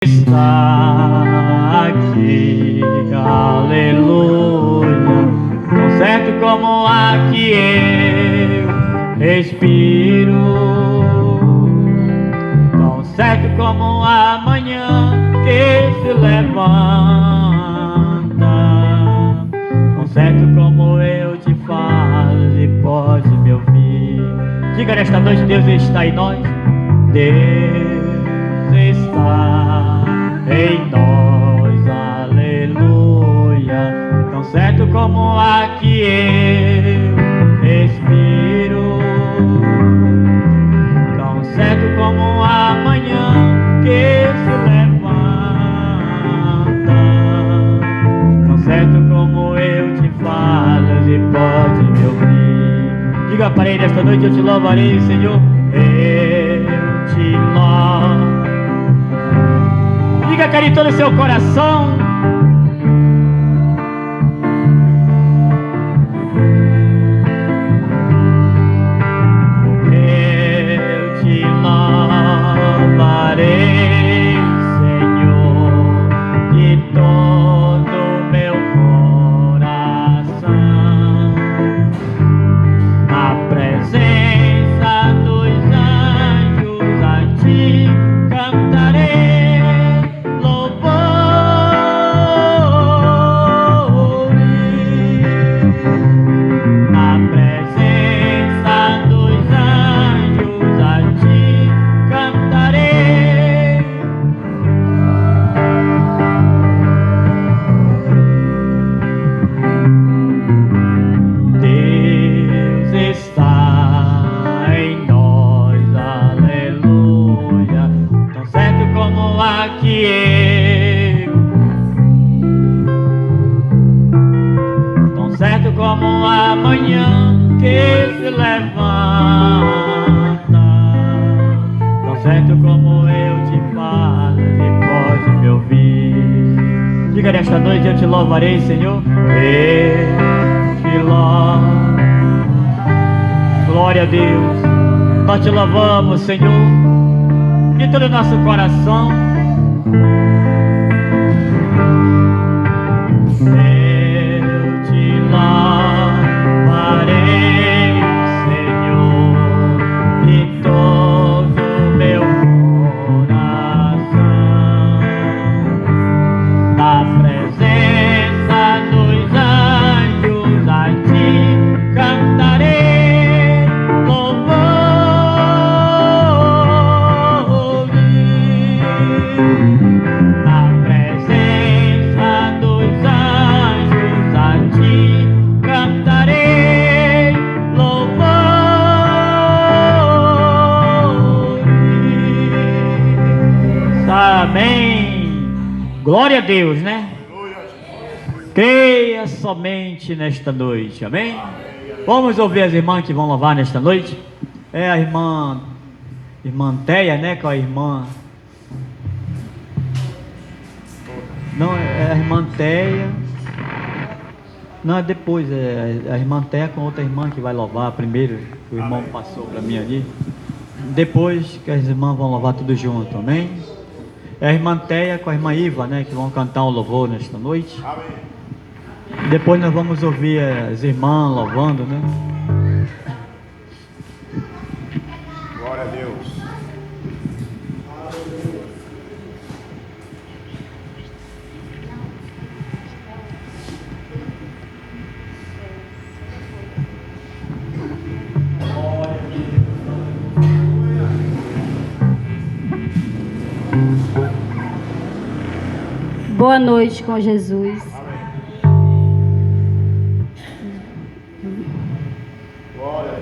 Está aqui, aleluia, tão certo como a que eu respiro, tão certo como a manhã que se levanta, tão certo como eu te falo e pode me ouvir. Diga nesta noite: Deus está em nós, Deus está em nós, aleluia, tão certo como a que eu respiro, tão certo como a manhã que se levanta, tão certo como eu te falo e pode me ouvir. Diga para ele esta noite: eu te louvarei, Senhor, eu te louvo. Diga, quero em todo o seu coração. Eu te louvarei, Senhor, de todo o meu coração, na presença dos anjos a ti cantarei. Como a manhã que se levanta, tão certo como eu te falo e pode me ouvir. Diga nesta noite: eu te louvarei, Senhor, eu te louvo. Glória a Deus, nós te louvamos, Senhor, de todo o nosso coração. Glória a Deus, né? Creia somente nesta noite, amém? Vamos ouvir as irmãs que vão louvar nesta noite. É a irmã Teia, né? Com a irmã... Não, é a irmã Teia. Não, é depois, é a irmã Teia com outra irmã que vai louvar primeiro. O irmão passou para mim ali. Depois que as irmãs vão louvar tudo junto, amém? É a irmã Teia com a irmã Iva, né, que vão cantar um louvor nesta noite. Amém. Depois nós vamos ouvir as irmãs louvando, né? Glória a Deus. Boa noite com Jesus. Glória a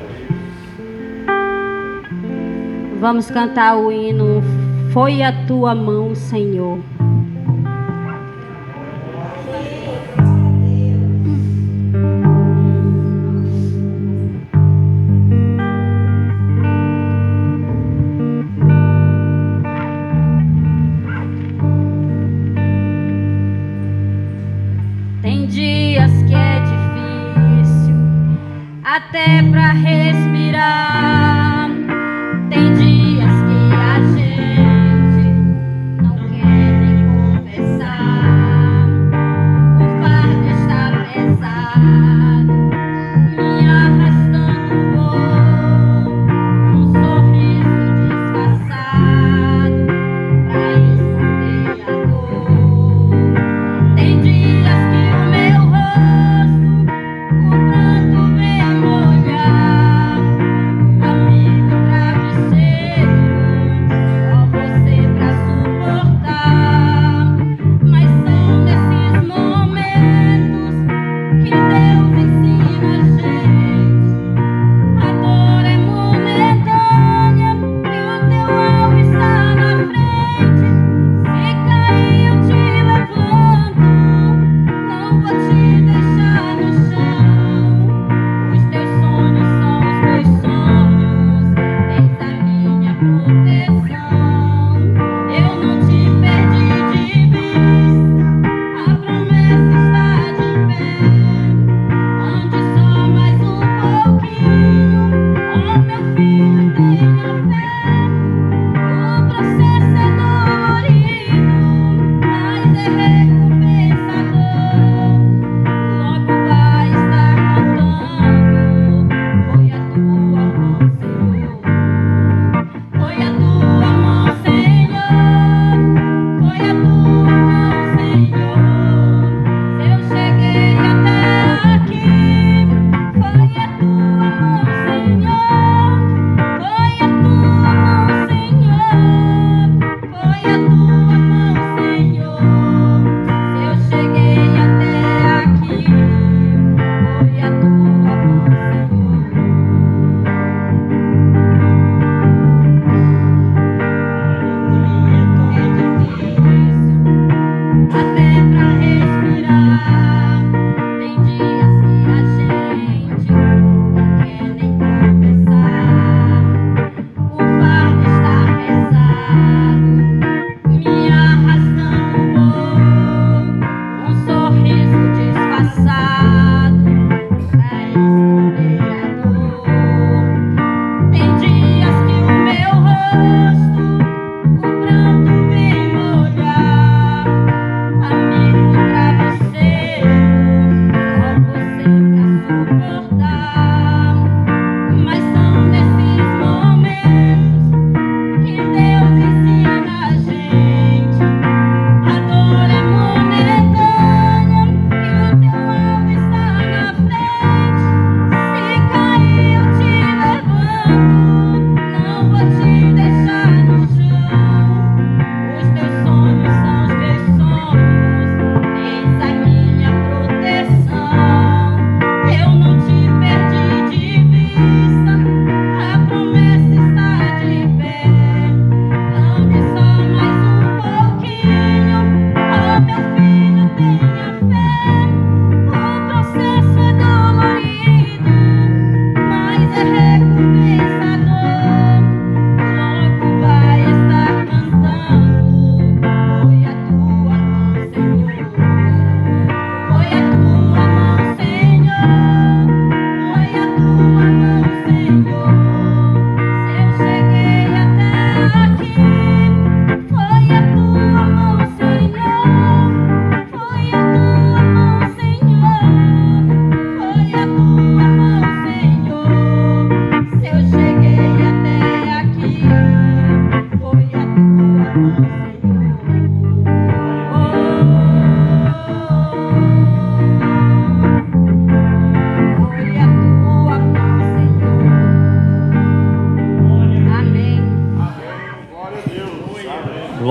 Deus. Vamos cantar o hino Foi a Tua Mão, Senhor. Até pra respirar, tem dias que a gente não quer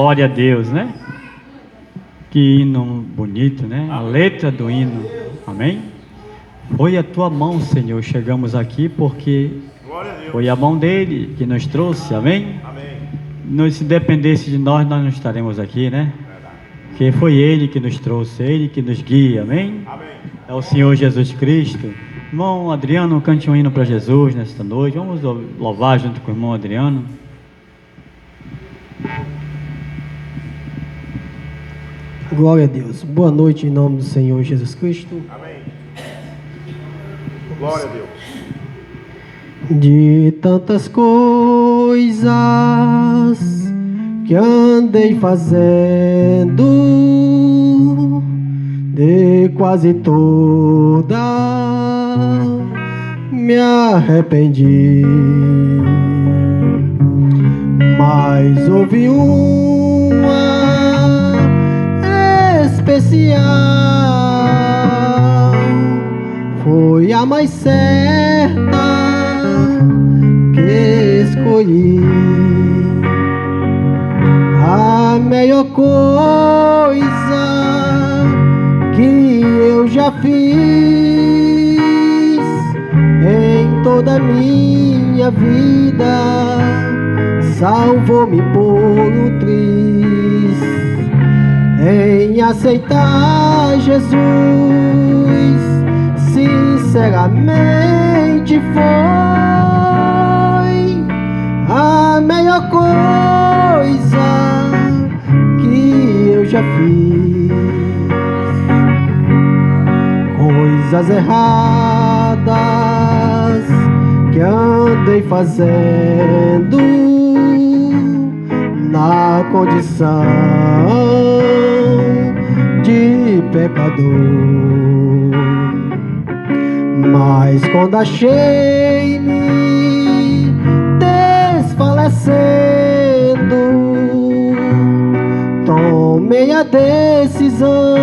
Glória a Deus, né? Que hino bonito, né? A letra do hino. Amém? Foi a tua mão, Senhor. Chegamos aqui porque Glória a Deus. foi a mão dele que nos trouxe. Amém? Amém. Se dependesse de nós, nós não estaremos aqui, né? Verdade. Porque foi ele que nos trouxe, ele que nos guia. Amém? Amém. É o Senhor Jesus Cristo. Irmão Adriano, cante um hino para Jesus nesta noite. Vamos louvar junto com o irmão Adriano. Glória a Deus. Boa noite em nome do Senhor Jesus Cristo. Amém. Glória a Deus. De tantas coisas que andei fazendo, de quase toda me arrependi, mas houve uma especial, foi a mais certa que escolhi. A melhor coisa que eu já fiz em toda a minha vida, salvou-me por um triz. Em aceitar Jesus, sinceramente foi a melhor coisa que eu já fiz. Coisas erradas que andei fazendo na condição de pecador, mas quando achei-me desfalecendo, tomei a decisão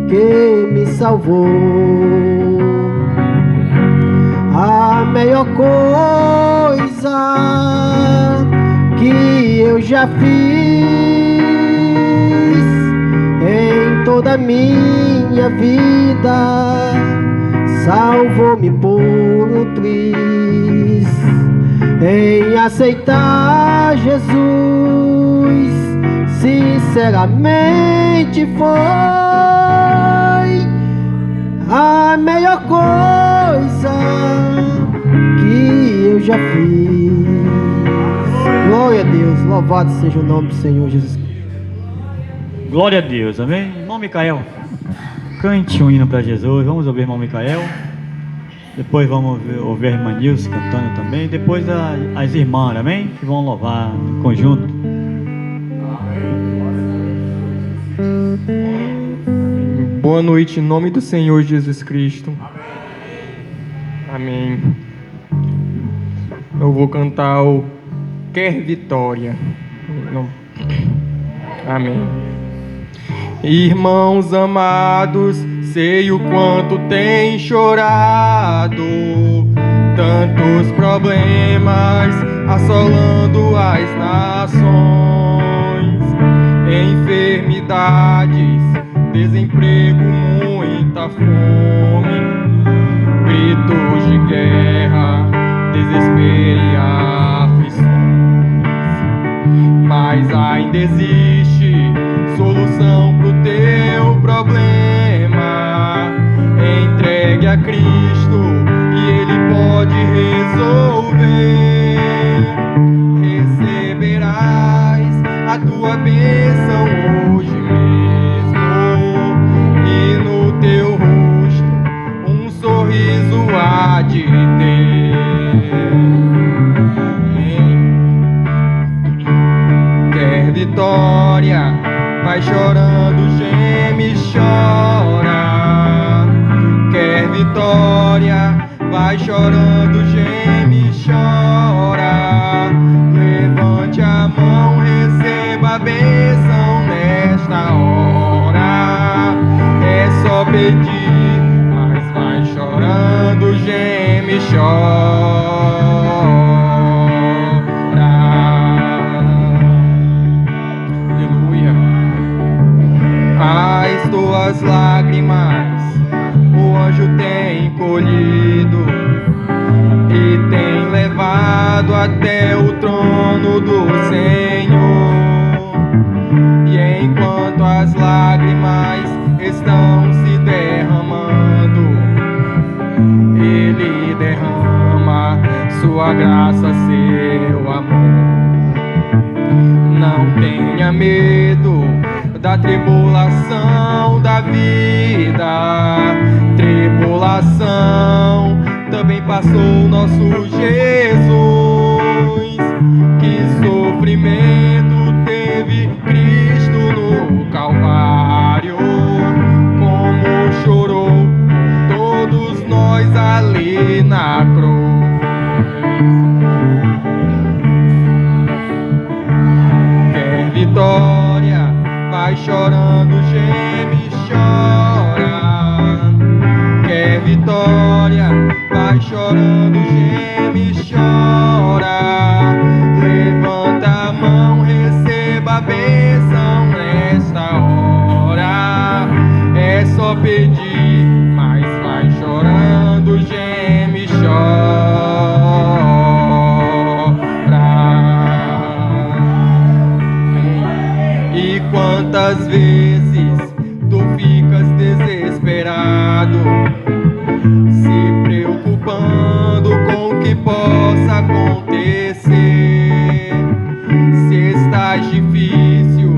que me salvou. A melhor coisa que eu já fiz em toda a minha vida, salvou-me por um triz. Em aceitar Jesus, sinceramente foi a melhor coisa que eu já fiz. Glória a Deus, louvado seja o nome do Senhor Jesus Cristo. Glória a Deus, amém? Irmão Micael, cante um hino para Jesus. Vamos ouvir o irmão Micael. Depois vamos ouvir a irmã Nilce cantando também. Depois as irmãs, amém? Que vão louvar em conjunto. Boa noite, em nome do Senhor Jesus Cristo. Amém. Eu vou cantar o Quer Vitória. Amém. Irmãos amados, sei o quanto tem chorado, tantos problemas assolando as nações, enfermidades, desemprego, muita fome, gritos de guerra, desespero e aflições. Mas ainda existe solução pro teu problema. Entregue a Cristo e Ele pode resolver. Receberás a tua bênção hoje mesmo, e no teu rosto um sorriso há de ter. Quer vitória? Vai chorando, geme e chora. Quer vitória? Vai chorando, geme e chora. Levante a mão, receba a bênção nesta hora. É só pedir, mas vai chorando, geme e chora. medo da tribulação da vida. Tribulação também passou nosso Jesus. Que sofrimento teve Cristo no Calvário, como chorou por todos nós ali na cruz. Quer vitória, vai chorando, geme e chora. Quer vitória, vai chorando, geme e chora. Levanta a mão, receba a bênção nesta hora. É só pedir, mas vai chorando, geme e chora. E quantas vezes tu ficas desesperado, se preocupando com o que possa acontecer. Se estás difícil,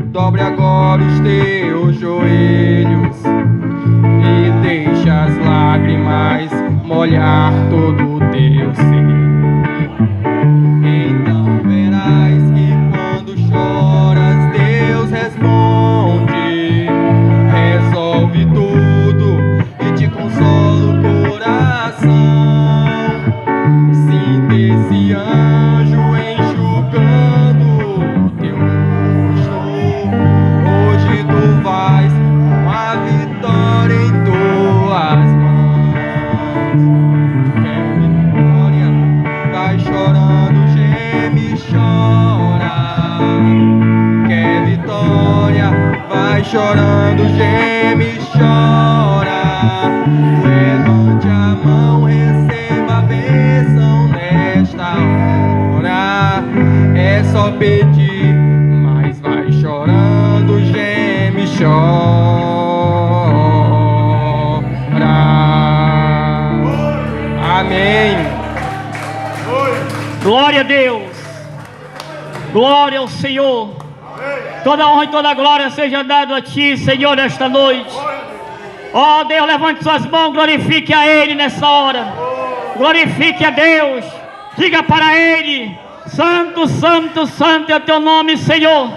dobre agora os teus joelhos e deixa as lágrimas molhar todo o teu ser. Então verás que quando choras, Deus responde, resolve tudo e te consola o coração. Sinta esse anjo enxugando o teu rosto. Hoje tu vais com a vitória em tuas mãos. Quer vitória, vai chorando, geme e chora. Quer vitória, vai chorando, geme e chora. Levante a mão, receba a bênção nesta hora. É só pedir, mas vai chorando, geme e chora. Amém. Glória a Deus. Glória ao Senhor. Toda honra e toda glória seja dada a Ti, Senhor, nesta noite. Ó Deus, levante suas mãos, glorifique a Ele nessa hora. Glorifique a Deus. Diga para Ele: Santo, Santo, Santo é o Teu nome, Senhor.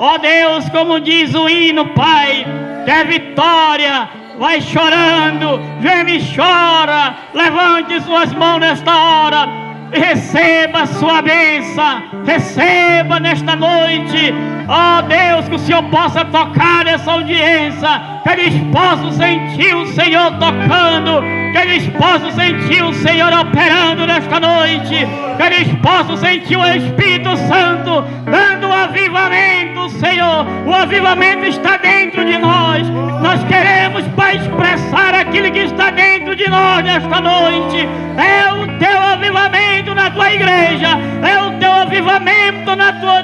Ó Deus, como diz o hino, Pai, que é vitória. Vai chorando, geme e chora. Levante suas mãos nesta hora. Receba a sua bênção, receba nesta noite. Ó Deus, que o Senhor possa tocar nessa audiência, que eles possam sentir o Senhor tocando, que eles possam sentir o Senhor operando nesta noite, que eles possam sentir o Espírito Santo dando um avivamento, Senhor. O avivamento está dentro de nós. Nós queremos, Pai, expressar aquilo que está dentro de nós nesta noite. É o Teu avivamento na Tua igreja, é o Teu avivamento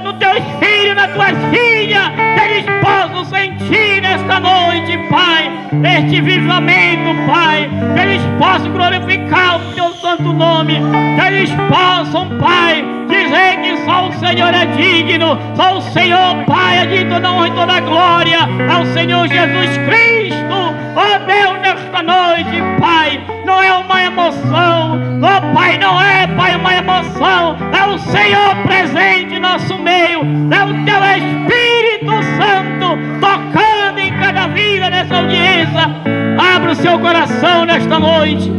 no Teus filhos, nas Tuas filhas, que eles possam sentir nesta noite, Pai, este avivamento, Pai, que eles possam glorificar o Teu santo nome, que eles possam, Pai, dizer que só o Senhor é digno, só o Senhor, Pai, é de toda honra e toda glória, é o Senhor Jesus Cristo. Ó Deus, nesta noite, Pai, não é uma emoção, ó Pai, não é, Pai, uma emoção, é o Senhor presente em nosso meio, é o Teu Espírito Santo tocando em cada vida nessa audiência. Abra o seu coração nesta noite.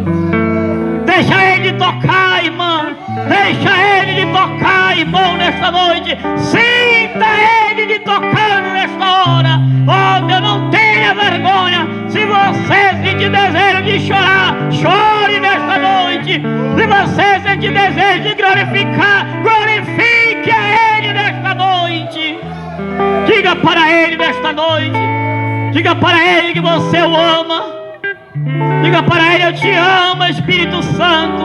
Deixa Ele tocar, irmã. Deixa Ele lhe tocar, irmão, nesta noite. Sinta Ele lhe tocando nesta hora. Oh, Deus, não tenha vergonha. Se você sentir desejo de chorar, chore nesta noite. Se você sentir desejo de glorificar, glorifique a Ele nesta noite. Diga para Ele nesta noite. Diga para Ele que você o ama. Diga para Ele: eu te amo, Espírito Santo.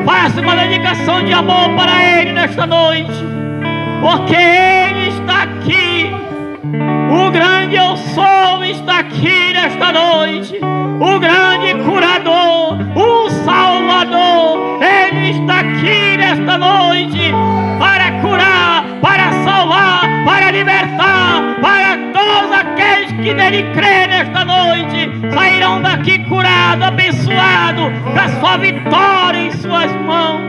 Faça uma dedicação de amor para Ele nesta noite, porque Ele está aqui. O grande eu sou está aqui nesta noite. O grande curador, o Salvador, Ele está aqui nesta noite para curar, para salvar, para libertar para todos aqueles que nele crêem nesta noite. Sairão daqui curados, abençoados, com a sua vitória em suas mãos.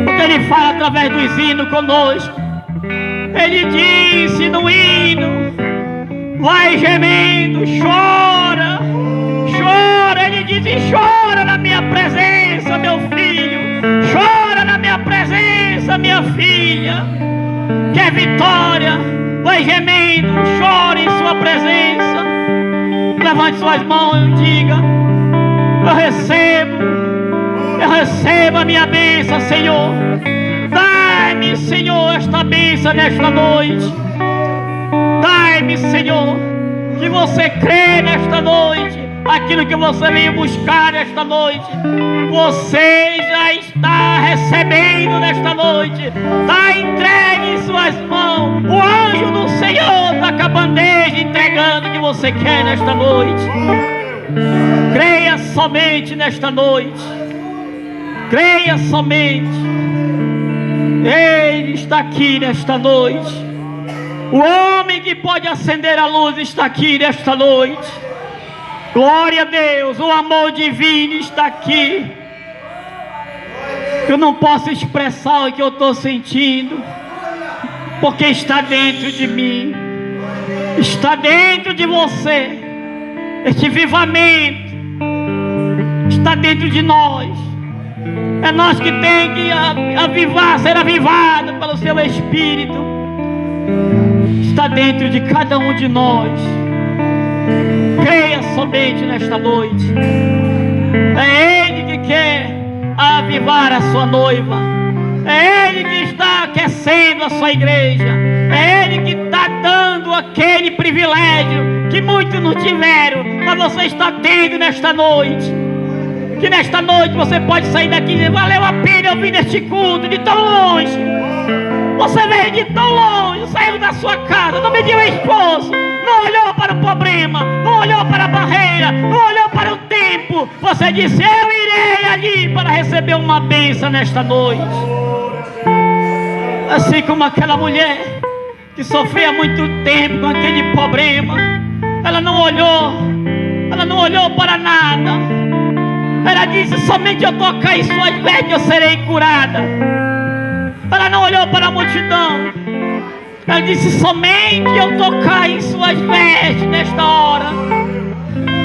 Porque ele fala através dos hinos conosco. Ele disse no hino: vai gemendo, chora, chora. Ele disse: chora na minha presença, meu filho, chora na minha presença, minha filha. Quer vitória? Vai gemendo, chora em sua presença. Levante suas mãos e diga: eu recebo a minha bênção, Senhor. Dai-me, Senhor, esta bênção nesta noite. Dai-me, Senhor, que você crê nesta noite. Aquilo que você veio buscar nesta noite, você já está recebendo nesta noite. Está entregue em suas mãos. O anjo do Senhor está com a bandeja entregando o que você quer nesta noite. Creia somente nesta noite. Creia somente. Ele está aqui nesta noite. O homem que pode acender a luz está aqui nesta noite. Glória a Deus, o amor divino está aqui. Eu não posso expressar o que eu estou sentindo, porque está dentro de mim, está dentro de você. Este avivamento está dentro de nós. É nós que tem que avivar, ser avivado pelo seu Espírito. Está dentro de cada um de nós. Creia somente nesta noite. É Ele que quer avivar a sua noiva. É Ele que está aquecendo a sua igreja. É Ele que está dando aquele privilégio que muitos não tiveram, mas você está tendo nesta noite. Que nesta noite você pode sair daqui e dizer: valeu a pena eu vim neste culto de tão longe. Você veio de tão longe, saiu da sua casa, não mediu esforço, não olhou para o problema, não olhou para a barreira, não olhou para o tempo. Você disse: eu irei ali para receber uma bênção nesta noite. Assim como aquela mulher que sofria muito tempo com aquele problema, ela não olhou para nada. Ela disse: somente eu tocar em suas vestes eu serei curada. Ela não olhou para a multidão. Ela disse: somente eu tocar em suas vestes nesta hora.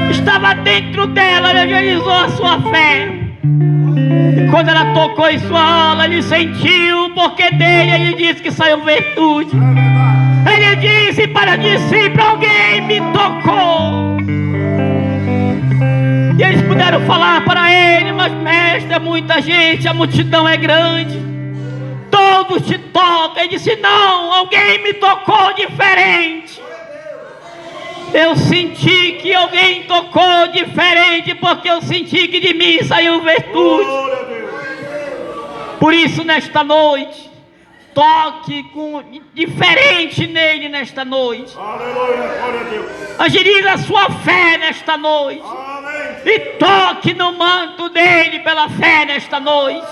Estava dentro dela, ela realizou a sua fé. E quando ela tocou em sua ala, ele sentiu, porque dele ele disse que saiu virtude. Ele disse para o discípulo: alguém me tocou. E eles puderam falar para ele: mas mestre, é muita gente, a multidão é grande, todos te tocam. Ele disse: não, alguém me tocou diferente. Eu senti que alguém tocou diferente, porque eu senti que de mim saiu virtude. Por isso nesta noite, toque com diferente nele nesta noite. Agilize a sua fé nesta noite. E toque no manto dele pela fé nesta noite.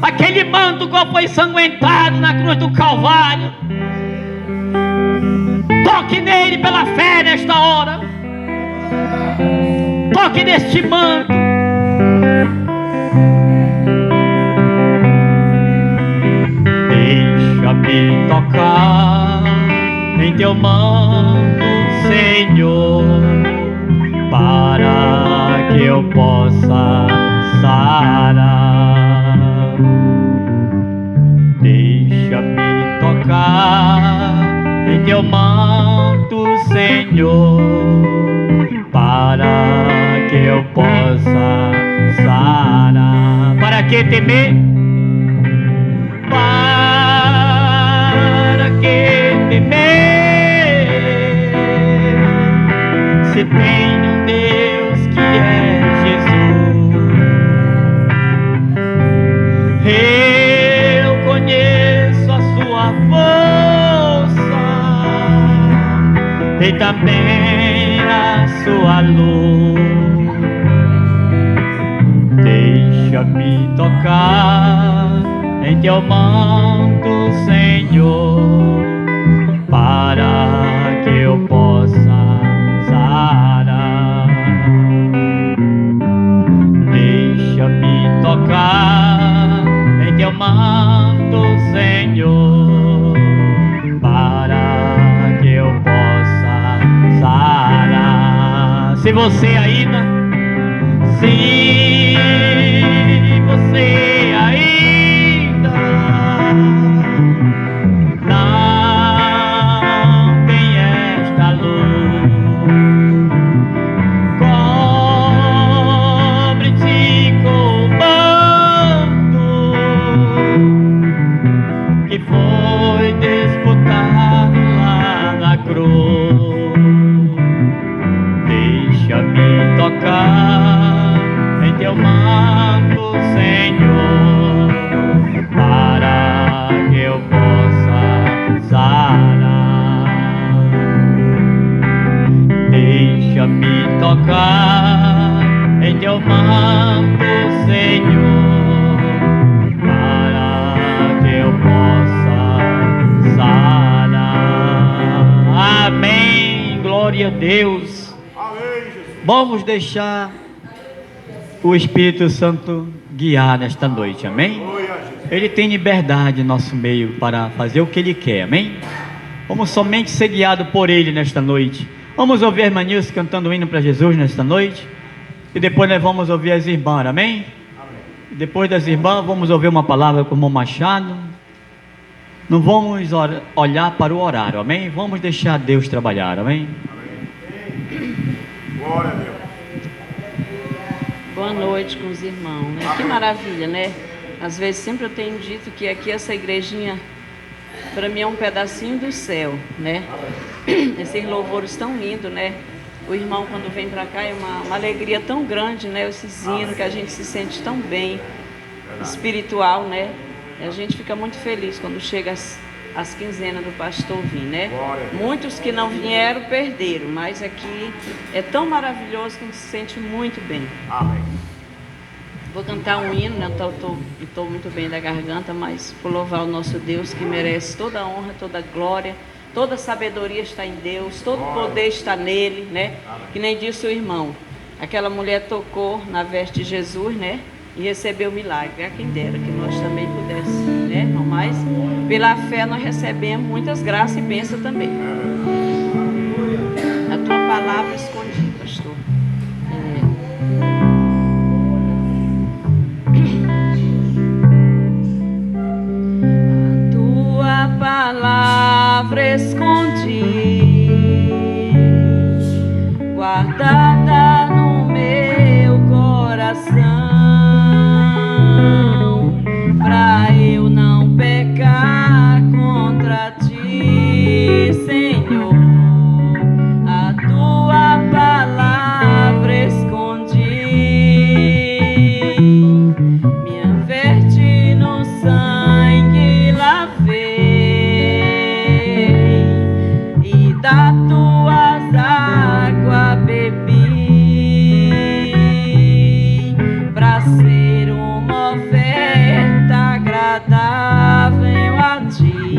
Aquele manto que foi ensanguentado na cruz do Calvário. Toque nele pela fé nesta hora. Toque neste manto. Deixa-me tocar em teu manto, Senhor, para que eu possa sarar. Deixa-me tocar em teu manto, Senhor, para que eu possa sarar. Para que temer? Para que temer? Se tem um Deus que é Jesus. Eu conheço a sua força e também a sua luz. Deixa-me tocar em teu manto, Senhor, Se você ainda não tem esta luz, cobre-te com o manto que foi disputado lá na cruz. Deixa-me tocar em teu manto, Senhor, para que eu possa sarar. Deixa-me tocar em teu manto, Senhor, para que eu possa sarar. Amém. Glória a Deus. Vamos deixar o Espírito Santo guiar nesta noite, amém? Ele tem liberdade em nosso meio para fazer o que Ele quer, amém? Vamos somente ser guiados por Ele nesta noite. Vamos ouvir a irmã Nilce cantando o hino para Jesus nesta noite. E depois nós vamos ouvir as irmãs, amém? E depois das irmãs vamos ouvir uma palavra com o irmão Machado. Não vamos olhar para o horário, amém? Vamos deixar Deus trabalhar, amém? Glória a Deus. Boa noite com os irmãos, né? Que maravilha, né? Às vezes sempre eu tenho dito que aqui essa igrejinha, para mim é um pedacinho do céu, né? Esses louvores tão lindos, né? O irmão quando vem para cá é uma alegria tão grande, né? Esses hinos que a gente se sente tão bem, espiritual, né? E a gente fica muito feliz quando chega as quinzenas do pastor vir, né? Muitos que não vieram perderam, mas aqui é tão maravilhoso que a gente se sente muito bem. Amém. Vou cantar um hino, né? Não estou muito bem da garganta, mas vou louvar o nosso Deus que merece toda a honra, toda a glória, toda a sabedoria está em Deus, todo o poder está nele, né? Que nem disse o irmão, aquela mulher tocou na veste de Jesus, né? E recebeu o milagre. A quem dera que nós também pudéssemos, né, irmão? Mas pela fé nós recebemos muitas graças e bênçãos também. A tua palavra escondi, pastor. A tua palavra escondi, guardada no meu coração, pra eu não pecar contra ti, Senhor. A tua palavra escondi, minha verte no sangue lavei, e da tuas águas bebi, pra ser uma oferta agradável a ti,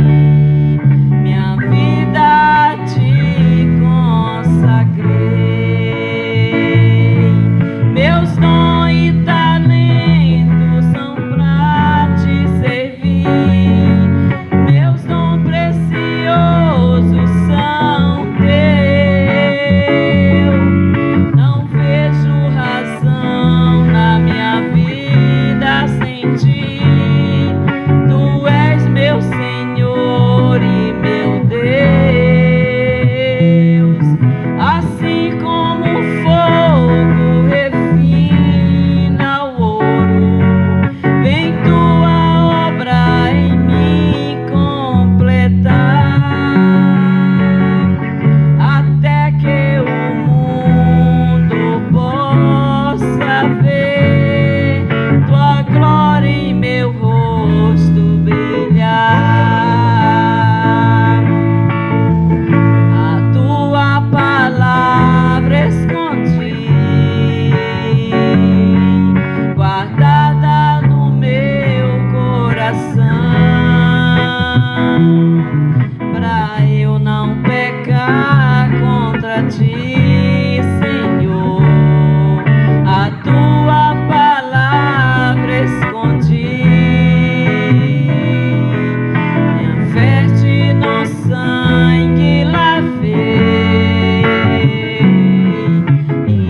minha vida a ti consagrei. Meus dons e talentos são pra te servir, meus dons preciosos são teus. Não vejo razão na minha vida sem ti. Tu és meu Senhor e meu Deus. Assim como o fogo refina o ouro, vem tua obra em mim completar, até que o mundo possa ver tua glória em meu rosto brilhar. A tua palavra escondi, guardada no meu coração, pra eu não pecar contra ti, Senhor. A tua palavra escondi, minha veste no sangue lavei, e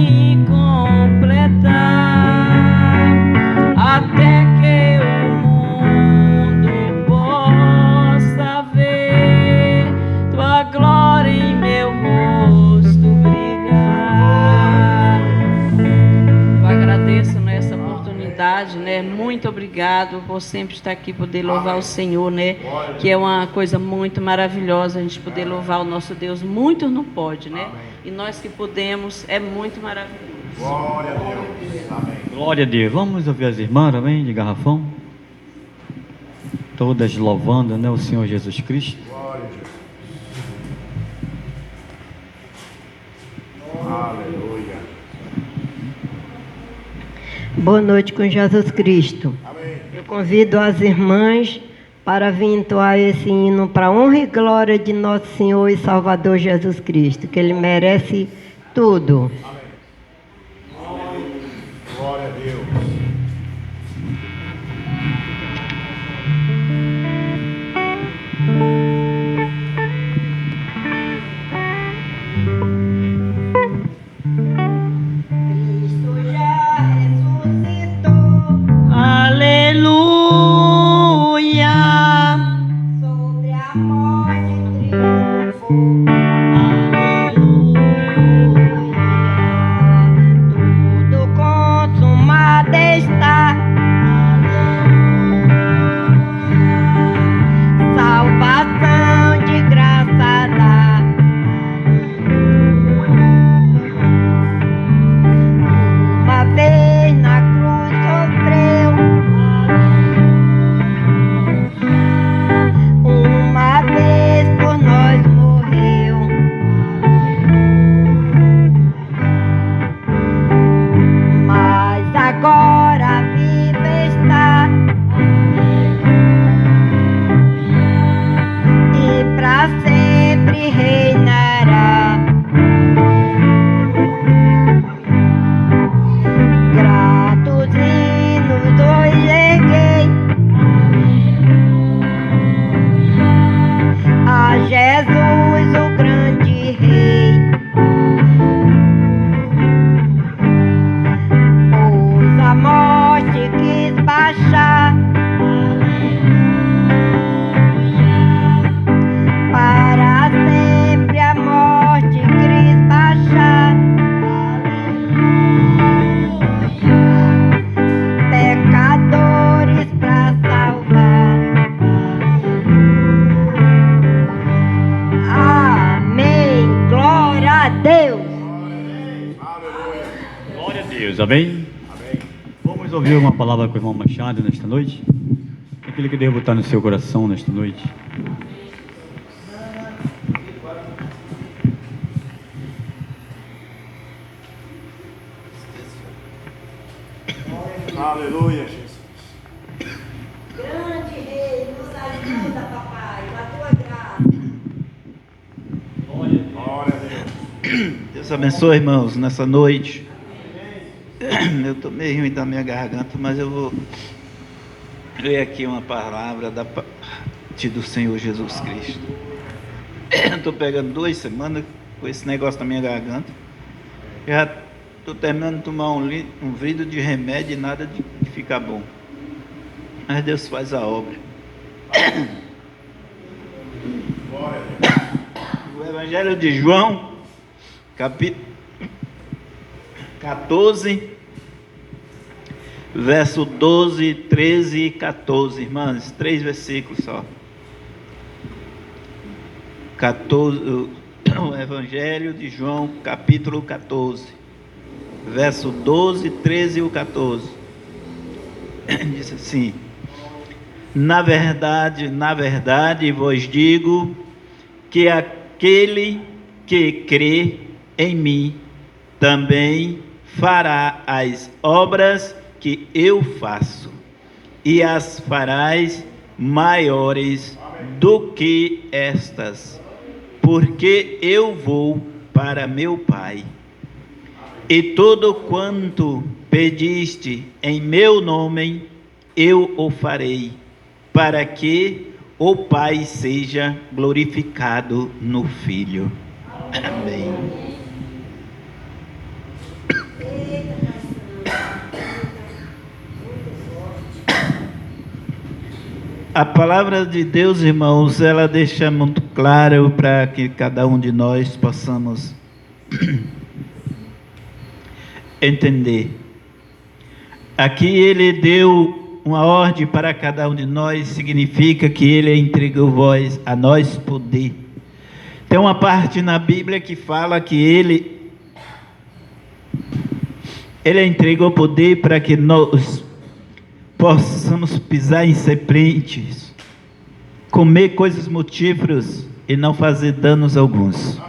me completar, até que o mundo possa ver tua glória em meu rosto brilhar. Eu agradeço nessa oportunidade, né? Muito obrigado por sempre estar aqui, poder louvar o Senhor, né? Que é uma coisa muito maravilhosa a gente poder louvar o nosso Deus. Muitos não pode, né? E nós que podemos, é muito maravilhoso. Glória a Deus. Amém. Glória a Deus. Vamos ouvir as irmãs também de garrafão? Todas louvando, né, o Senhor Jesus Cristo. Glória a Deus. Aleluia. Boa noite com Jesus Cristo. Amém. Eu convido as irmãs para vir entoar esse hino para a honra e glória de nosso Senhor e Salvador Jesus Cristo, que Ele merece tudo. Glória a Deus. Cristo já ressuscitou Aleluia. sobre a morte triunfou. Tudo consumado está. Salvação de graça dá. Uma vez na cruz sofreu. Uma vez por nós morreu. Mas agora vive está. E pra sempre reinará. Gratos hinos hoje erguei a Jesus, o grande Rei. Pois a morte quis baixar para sempre, a morte quis baixar. Pecadores pra salvar. Amém. Glória a Deus. Glória a Deus, amém? Vamos ouvir uma palavra com o irmão Machado nesta noite? Aquilo que Deus botar no seu coração nesta noite. Aleluia, Jesus. Grande Rei, nos ajuda, papai, na tua graça. Glória a Deus. Deus abençoe, irmãos, nessa noite. Eu estou meio ruim da minha garganta, mas eu vou ler aqui uma palavra da parte do Senhor Jesus Cristo. Estou pegando 2 semanas com esse negócio na minha garganta. Já estou terminando de tomar um vidro de remédio e nada de ficar bom. Mas Deus faz a obra. Glória a Deus. O Evangelho de João, capítulo 14, verso 12, 13 e 14, irmãs, 3 versículos só. 14, o Evangelho de João, capítulo 14, verso 12, 13 e 14. Diz assim: na verdade vos digo que aquele que crê em mim também fará as obras que eu faço, e as farás maiores do que estas, porque eu vou para meu Pai. E tudo quanto pediste em meu nome, eu o farei, para que o Pai seja glorificado no Filho. Amém. A palavra de Deus, irmãos, ela deixa muito claro para que cada um de nós possamos entender. Aqui ele deu uma ordem para cada um de nós, significa que ele entregou a nós poder. Tem uma parte na Bíblia que fala que ele entregou poder para que nós possamos pisar em serpentes, comer coisas mortíferas e não fazer danos alguns.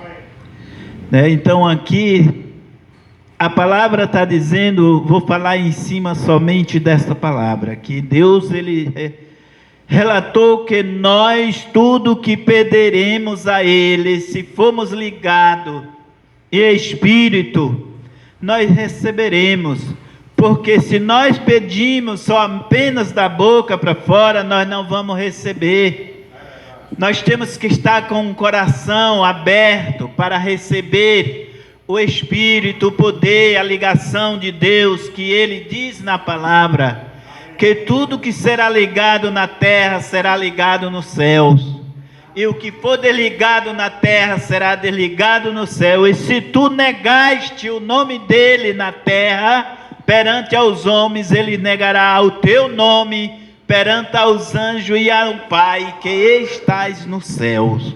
Né? Então aqui a palavra está dizendo, vou falar em cima somente desta palavra, que Deus ele relatou que nós tudo que pediremos a Ele, se formos ligados em espírito, nós receberemos. Porque se nós pedimos só apenas da boca para fora, nós não vamos receber. Nós temos que estar com o coração aberto para receber o Espírito, o poder, a ligação de Deus, que Ele diz na palavra, que tudo que será ligado na terra será ligado nos céus. E o que for desligado na terra será desligado no céu. E se tu negaste o nome dEle na terra, perante aos homens ele negará o teu nome, perante aos anjos e ao Pai que estás nos céus.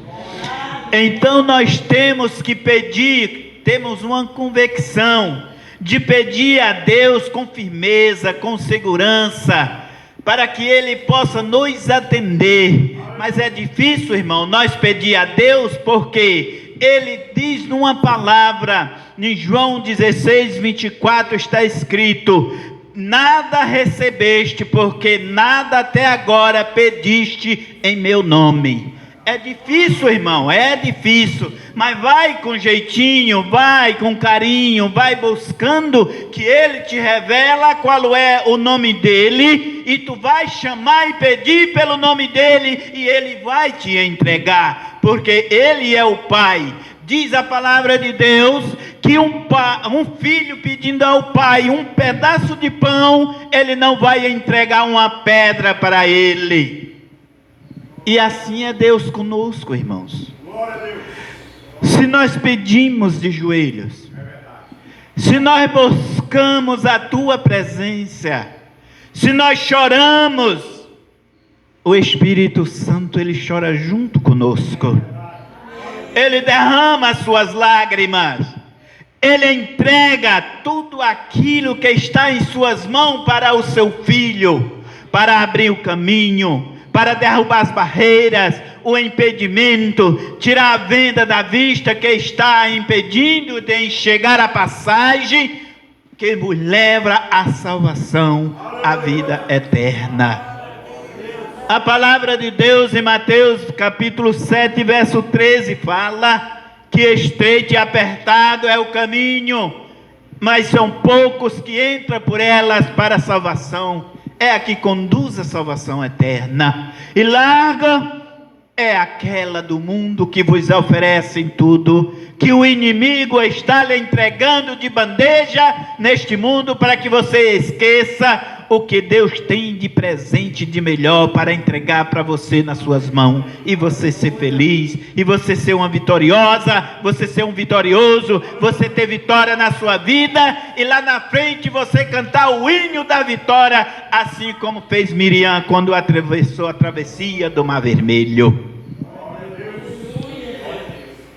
Então nós temos que pedir, temos uma convicção de pedir a Deus com firmeza, com segurança, para que Ele possa nos atender. Mas é difícil, irmão, nós pedir a Deus, porque Ele diz numa palavra, em João 16, 24 está escrito: nada recebeste, porque nada até agora pediste em meu nome. É difícil, irmão, é difícil, mas vai com jeitinho, vai com carinho, vai buscando que Ele te revela qual é o nome dEle, e tu vai chamar e pedir pelo nome dEle, e Ele vai te entregar, porque Ele é o Pai. Diz a palavra de Deus que um filho pedindo ao pai um pedaço de pão, ele não vai entregar uma pedra para ele. E assim é Deus conosco, irmãos. Se nós pedimos de joelhos, se nós buscamos a tua presença, se nós choramos, o Espírito Santo ele chora junto conosco. Ele derrama as suas lágrimas, Ele entrega tudo aquilo que está em suas mãos para o seu filho, para abrir o caminho, para derrubar as barreiras, o impedimento, tirar a venda da vista que está impedindo de enxergar a passagem que nos leva à salvação, à vida eterna. A palavra de Deus em Mateus capítulo 7, verso 13 fala que estreito e apertado é o caminho, mas são poucos que entram por elas para a salvação. É a que conduz à salvação eterna. E larga é aquela do mundo que vos oferecem tudo, que o inimigo está lhe entregando de bandeja neste mundo para que você esqueça o que Deus tem de presente, de melhor para entregar para você nas suas mãos, e você ser feliz, e você ser uma vitoriosa, você ser um vitorioso, você ter vitória na sua vida, e lá na frente você cantar o hino da vitória, assim como fez Miriam quando atravessou a travessia do Mar Vermelho.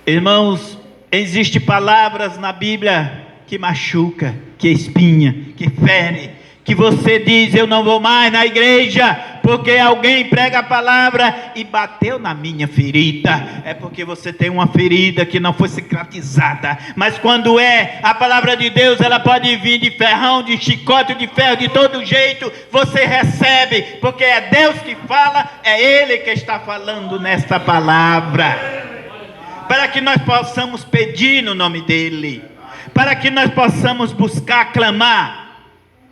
Irmãos, existem palavras na Bíblia que machuca, que espinha, que fere, que você diz: eu não vou mais na igreja porque alguém prega a palavra e bateu na minha ferida. É porque você tem uma ferida que não foi cicatrizada. Mas quando é a palavra de Deus, ela pode vir de ferrão, de chicote, de ferro, de todo jeito, você recebe, porque é Deus que fala, é Ele que está falando nesta palavra, para que nós possamos pedir no nome dEle, para que nós possamos buscar, clamar.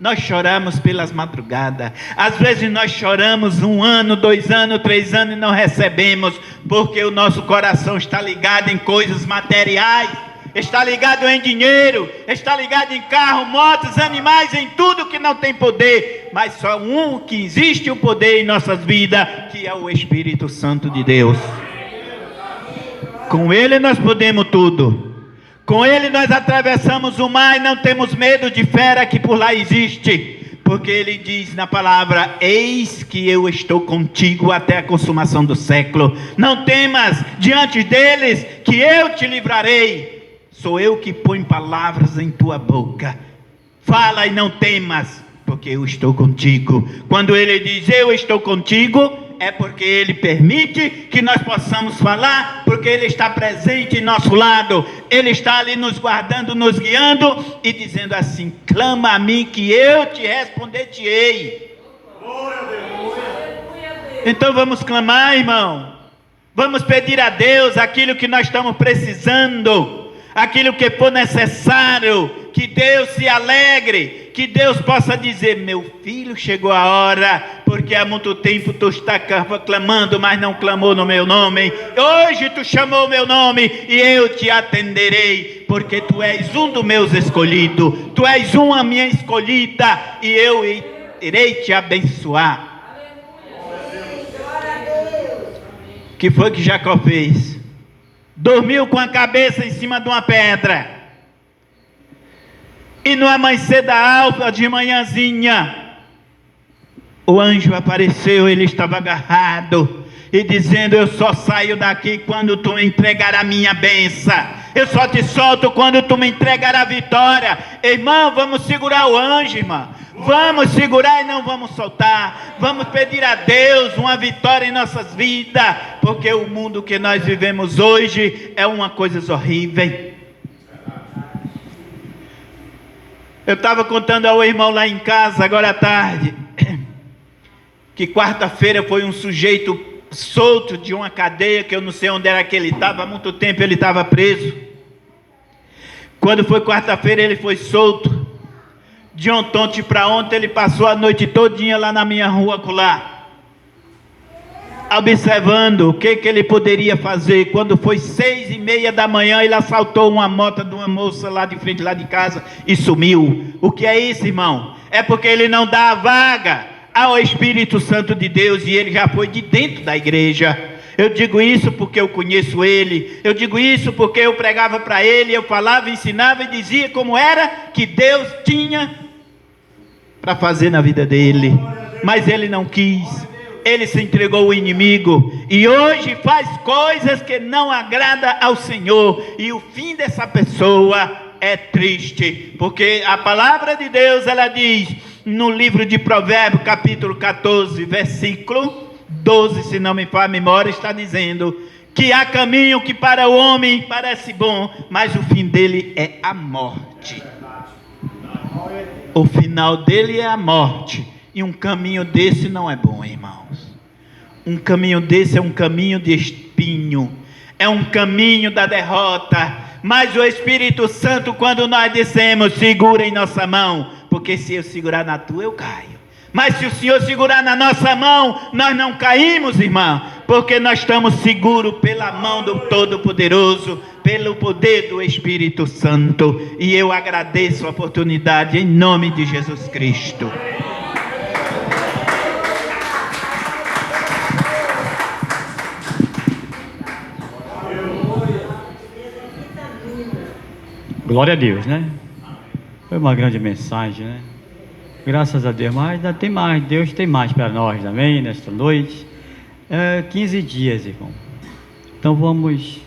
Nós choramos pelas madrugadas, às vezes nós choramos 1 ano, 2 anos, 3 anos e não recebemos, porque o nosso coração está ligado em coisas materiais, está ligado em dinheiro, está ligado em carro, motos, animais, em tudo que não tem poder. mas só um que existe o poder em nossas vidas, que é o Espírito Santo de Deus. Com Ele nós podemos tudo. Com Ele nós atravessamos o mar e não temos medo de fera que por lá existe. Porque Ele diz na palavra: eis que eu estou contigo até a consumação do século. Não temas diante deles, que eu te livrarei. Sou eu que ponho palavras em tua boca. Fala e não temas, porque eu estou contigo. Quando Ele diz eu estou contigo, é porque Ele permite que nós possamos falar, porque Ele está presente em nosso lado. Ele está ali nos guardando, nos guiando e dizendo assim: clama a mim que eu te responder-te-ei. Então vamos clamar, irmão. Vamos pedir a Deus aquilo que nós estamos precisando, aquilo que for necessário. Que Deus se alegre, que Deus possa dizer: meu filho, chegou a hora, porque há muito tempo tu está clamando, mas não clamou no meu nome. Hoje tu chamou o meu nome e eu te atenderei, porque tu és um dos meus escolhidos, tu és uma minha escolhida, e eu irei te abençoar. O que foi que Jacó fez? Dormiu com a cabeça em cima de uma pedra. E no amanhecer da alva de manhãzinha, o anjo apareceu. Ele estava agarrado e dizendo: eu só saio daqui quando tu me entregar a minha bênção. Eu só te solto quando tu me entregar a vitória. Irmão, vamos segurar o anjo, irmão. Vamos segurar e não vamos soltar. Vamos pedir a Deus uma vitória em nossas vidas, porque o mundo que nós vivemos hoje é uma coisa horrível. Eu estava contando ao irmão lá em casa, agora à tarde, que quarta-feira foi um sujeito solto de uma cadeia, que eu não sei onde era que ele estava, há muito tempo ele estava preso. Quando foi quarta-feira ele foi solto. De ontem para ontem ele passou a noite todinha lá na minha rua acolá, observando o que ele poderia fazer. Quando foi 6:30 da manhã, ele assaltou uma moto de uma moça lá de frente, lá de casa, e sumiu. O que é isso, irmão? É porque ele não dá a vaga ao Espírito Santo de Deus, e ele já foi de dentro da igreja. Eu digo isso porque eu conheço ele. Eu digo isso porque eu pregava para ele, eu falava, ensinava e dizia como era que Deus tinha para fazer na vida dele. Mas ele não quis. Ele se entregou ao inimigo e hoje faz coisas que não agrada ao Senhor, e o fim dessa pessoa é triste, porque a palavra de Deus, ela diz no livro de Provérbios, capítulo 14, versículo 12, se não me falha a memória, está dizendo que há caminho que para o homem parece bom, mas o fim dele é a morte. O final dele é a morte. E um caminho desse não é bom, irmãos. Um caminho desse é um caminho de espinho, é um caminho da derrota. Mas o Espírito Santo, quando nós dissemos: segura em nossa mão, porque se eu segurar na tua, eu caio. Mas se o Senhor segurar na nossa mão, nós não caímos, irmão, porque nós estamos seguros pela mão do Todo-Poderoso, pelo poder do Espírito Santo. E eu agradeço a oportunidade em nome de Jesus Cristo. Glória a Deus, né? Foi uma grande mensagem, né? Graças a Deus, mas ainda tem mais. Deus tem mais para nós também nesta noite. 15 dias, irmão. Então vamos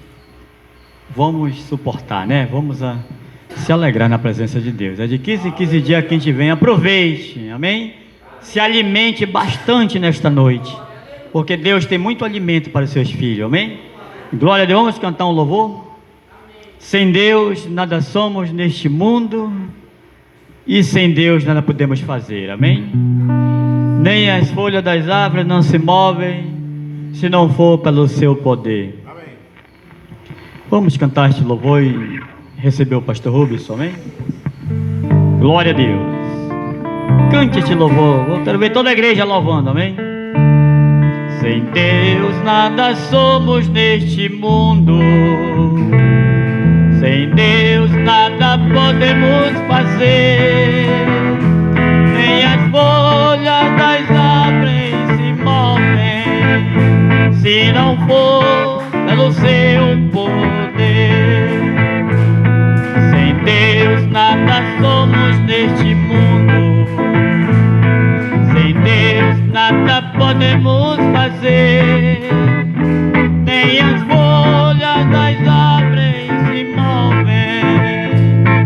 suportar, né? Vamos se alegrar na presença de Deus. É de 15 em 15 dias que a gente vem. Aproveite, amém? Se alimente bastante nesta noite, porque Deus tem muito alimento para os seus filhos, amém? Glória a Deus. Vamos cantar um louvor. Sem Deus nada somos neste mundo, e sem Deus nada podemos fazer, amém? Nem as folhas das árvores não se movem se não for pelo seu poder. Amém. Vamos cantar este louvor e receber o pastor Rubens, amém? Glória a Deus. Cante este louvor. Eu quero ver toda a igreja louvando, amém? Sem Deus nada somos neste mundo, sem Deus nada podemos fazer, nem as folhas neste mundo. Sem Deus nada podemos fazer, nem as folhas das árvores se movem,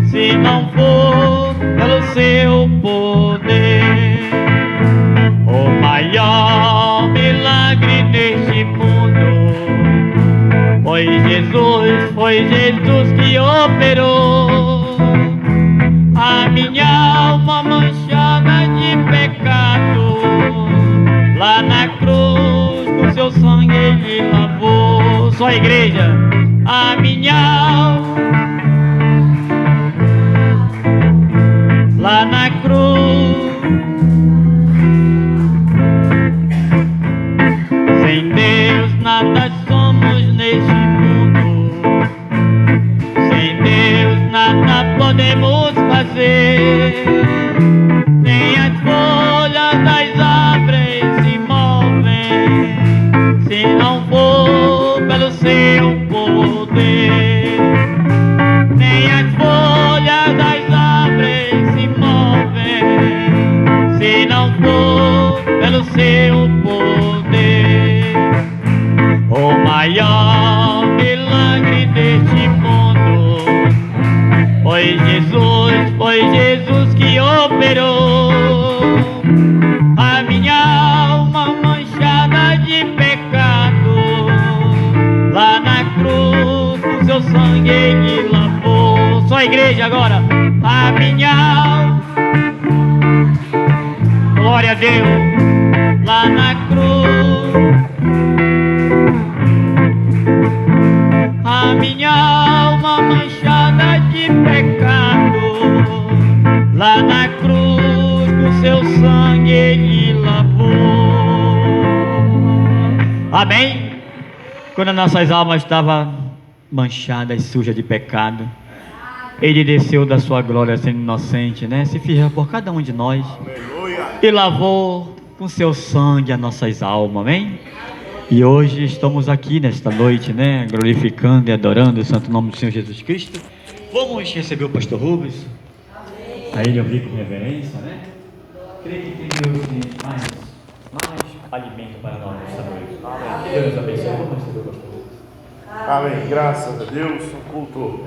se não for pelo seu poder. O maior milagre neste mundo foi Jesus que operou a minha alma manchada de pecado. Lá na cruz, com seu sangue ele lavou. Só a igreja, a minha alma. Lá na cruz, sem Deus nada somos neste mundo. Sem Deus nada podemos fazer, nem as folhas das árvores se movem, se não for pelo seu poder. Nem as folhas das árvores se movem, se não for pelo seu poder. O maior milagre deste mundo foi Jesus que operou a minha alma manchada de pecado. Lá na cruz, com seu sangue ele lavou. Só a igreja agora, a minha alma. Glória a Deus. Lá na cruz, a minha alma manchada de pecado. Lá na cruz, com seu sangue ele lavou. Amém? Quando nossas almas estavam manchadas, sujas de pecado, ele desceu da sua glória sendo inocente, né? Se fez por cada um de nós. Aleluia. E lavou com seu sangue as nossas almas, amém? E hoje estamos aqui nesta noite, né? Glorificando e adorando o santo nome do Senhor Jesus Cristo. Vamos receber o pastor Rubens. A ele ouvir com reverência, né? Creio que tem Deus tem mais alimento para nós nesta noite. Amém. Que Deus nos abençoe. Vamos receber o pastor Rubens. Amém. Graças a Deus. Um culto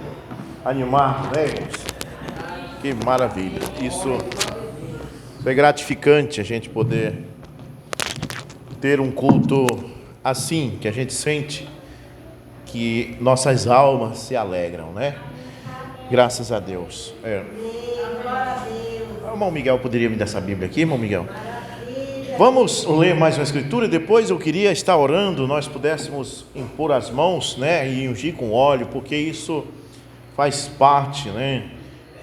animado, né, irmãos? Que maravilha. Isso é gratificante, a gente poder ter um culto assim, que a gente sente que nossas almas se alegram, né? Graças a Deus. O irmão Miguel poderia me dar essa Bíblia aqui, irmão Miguel? Vamos ler mais uma escritura e depois eu queria estar orando, nós pudéssemos impor as mãos, né, e ungir com óleo, porque isso faz parte, né,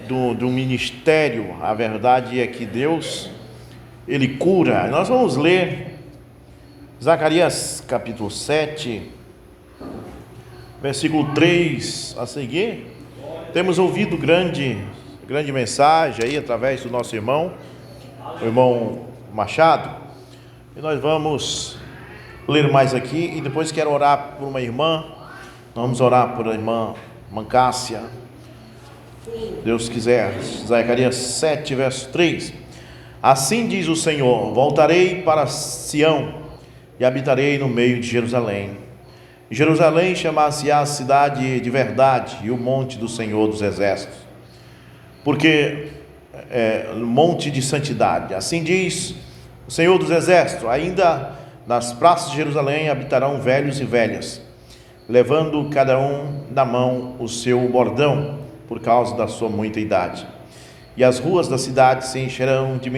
do ministério. A verdade é que Deus, Ele cura. Nós vamos ler Zacarias capítulo 7, versículo 3 a seguir. Temos ouvido grande mensagem aí através do nosso irmão, o irmão Machado, e nós vamos ler mais aqui e depois quero orar por uma irmã. Nós vamos orar por a irmã Mancássia, Deus quiser. Zacarias 7, verso 3. Assim diz o Senhor: voltarei para Sião e habitarei no meio de Jerusalém. Jerusalém chamar-se-á a cidade de verdade e o monte do Senhor dos exércitos, porque monte de santidade. Assim diz o Senhor dos exércitos: ainda nas praças de Jerusalém habitarão velhos e velhas, levando cada um na mão o seu bordão, por causa da sua muita idade. E as ruas da cidade se encherão de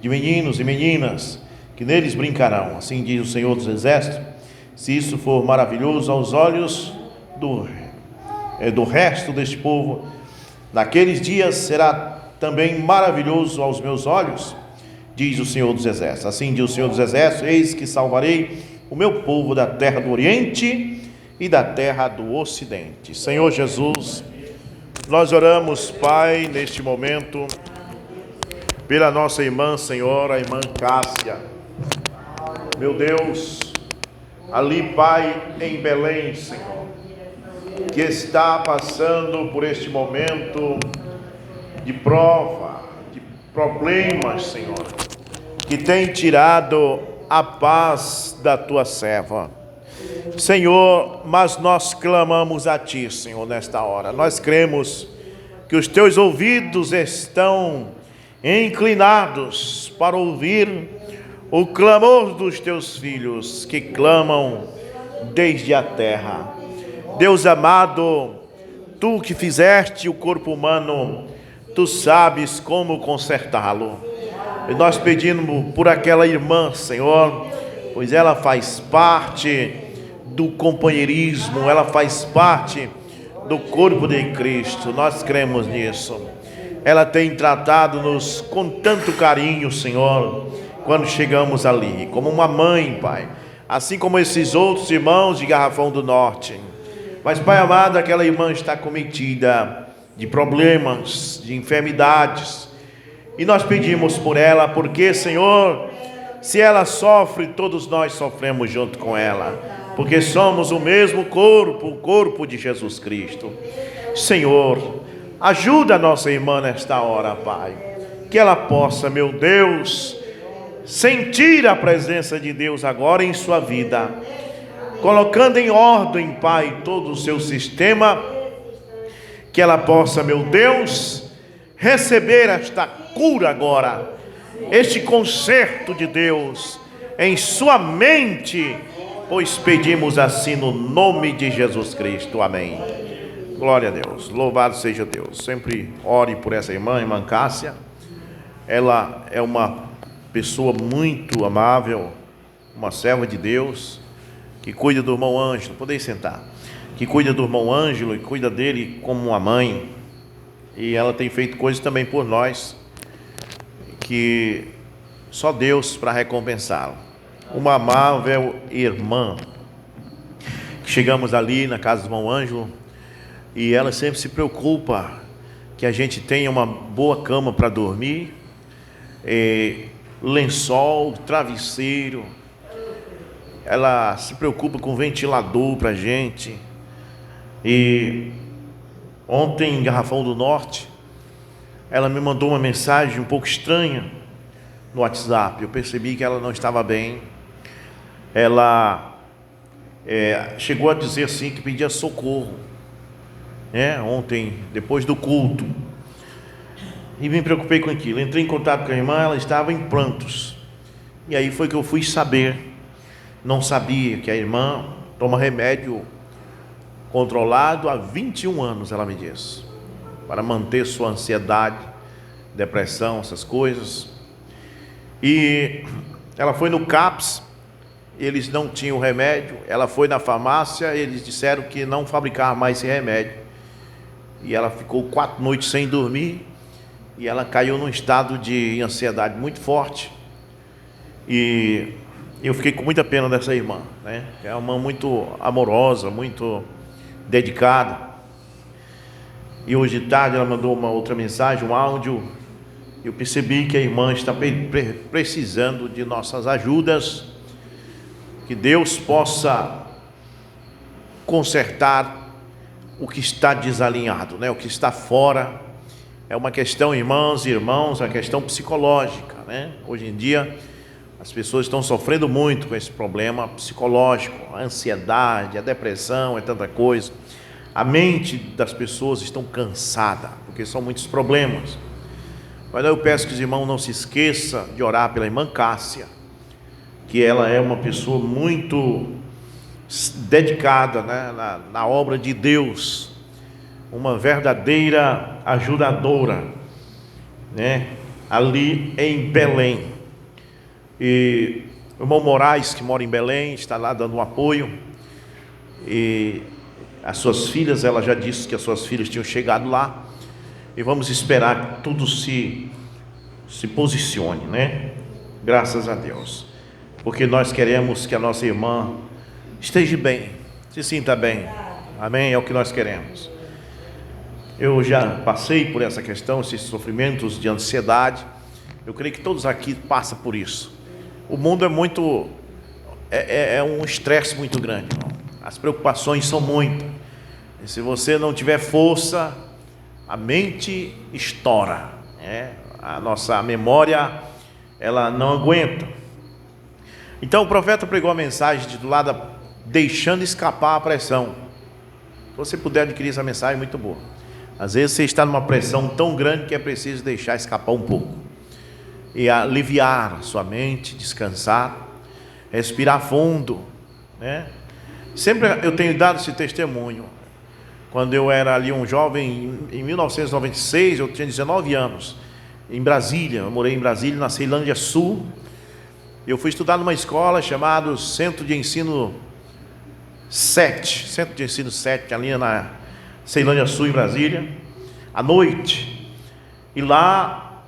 meninos e meninas, que neles brincarão. Assim diz o Senhor dos exércitos: se isso for maravilhoso aos olhos do resto deste povo, naqueles dias será também maravilhoso aos meus olhos, diz o Senhor dos exércitos. Assim diz o Senhor dos exércitos: eis que salvarei o meu povo da terra do Oriente e da terra do Ocidente. Senhor Jesus, nós oramos, Pai, neste momento, pela nossa irmã, Senhor, a irmã Cássia. Meu Deus, ali, Pai, em Belém, Senhor, que está passando por este momento de prova, de problemas, Senhor, que tem tirado a paz da tua serva. Senhor, mas nós clamamos a ti, Senhor, nesta hora. Nós cremos que os teus ouvidos estão inclinados para ouvir o clamor dos teus filhos que clamam desde a terra. Deus amado, tu que fizeste o corpo humano, tu sabes como consertá-lo. E nós pedimos por aquela irmã, Senhor, pois ela faz parte do companheirismo, ela faz parte do corpo de Cristo. Nós cremos nisso. Ela tem tratado-nos com tanto carinho, Senhor, quando chegamos ali, como uma mãe, Pai, assim como esses outros irmãos de Garrafão do Norte. Mas, Pai amado, aquela irmã está cometida de problemas, de enfermidades, e nós pedimos por ela, porque, Senhor, se ela sofre, todos nós sofremos junto com ela, porque somos o mesmo corpo, o corpo de Jesus Cristo. Senhor, ajuda a nossa irmã nesta hora, Pai, que ela possa, meu Deus, sentir a presença de Deus agora em sua vida, colocando em ordem, Pai, todo o seu sistema, que ela possa, meu Deus, receber esta cura agora, este conserto de Deus em sua mente, pois pedimos assim no nome de Jesus Cristo. Amém. Glória a Deus, louvado seja Deus. Sempre ore por essa irmã Cássia. Ela é uma pessoa muito amável, uma serva de Deus, que cuida do irmão Ângelo. Podem sentar. Que cuida do irmão Ângelo e cuida dele como uma mãe. E ela tem feito coisas também por nós, que só Deus para recompensá-la. Uma amável irmã. Chegamos ali na casa do irmão Ângelo, e ela sempre se preocupa que a gente tenha uma boa cama para dormir, lençol, travesseiro. Ela se preocupa com ventilador para a gente. E ontem em Garrafão do Norte, ela me mandou uma mensagem um pouco estranha no WhatsApp. Eu percebi que ela não estava bem. Ela chegou a dizer assim que pedia socorro, ontem, depois do culto. E me preocupei com aquilo. Entrei em contato com a irmã, ela estava em prantos. E aí foi que eu fui saber. Não sabia que a irmã toma remédio controlado há 21 anos, ela me disse, para manter sua ansiedade, depressão, essas coisas. E ela foi no CAPS, eles não tinham remédio. Ela foi na farmácia, eles disseram que não fabricar mais esse remédio. E ela ficou 4 noites sem dormir, e ela caiu num estado de ansiedade muito forte. E eu fiquei com muita pena dessa irmã, É uma irmã muito amorosa, muito dedicada. E hoje de tarde ela mandou uma outra mensagem, um áudio. Eu percebi que a irmã está precisando de nossas ajudas, que Deus possa consertar o que está desalinhado, o que está fora. É uma questão, irmãs e irmãos, uma questão psicológica, Hoje em dia as pessoas estão sofrendo muito com esse problema psicológico, a ansiedade, a depressão, é tanta coisa. A mente das pessoas está cansada, porque são muitos problemas. Mas eu peço que os irmãos não se esqueçam de orar pela irmã Cássia, que ela é uma pessoa muito dedicada, na obra de Deus, uma verdadeira ajudadora, ali em Belém. E o irmão Moraes, que mora em Belém, está lá dando um apoio. E as suas filhas, ela já disse que as suas filhas tinham chegado lá. E vamos esperar que tudo se posicione, Graças a Deus. Porque nós queremos que a nossa irmã esteja bem, se sinta bem. Amém? É o que nós queremos. Eu já passei por essa questão, esses sofrimentos de ansiedade. Eu creio que todos aqui passam por isso. O mundo é muito, é um estresse muito grande, irmão. As preocupações são muitas. E se você não tiver força, a mente estoura. A nossa memória, ela não aguenta. Então o profeta pregou a mensagem titulada Deixando Escapar a Pressão. Se você puder adquirir essa mensagem, muito boa. Às vezes você está numa pressão tão grande que é preciso deixar escapar um pouco. E aliviar a sua mente, descansar, respirar fundo, né? Sempre eu tenho dado esse testemunho. Quando eu era ali um jovem, em 1996, eu tinha 19 anos, em Brasília. Eu morei em Brasília, na Ceilândia Sul. Eu fui estudar numa escola chamada Centro de Ensino 7, ali na Ceilândia Sul, em Brasília, à noite. E lá,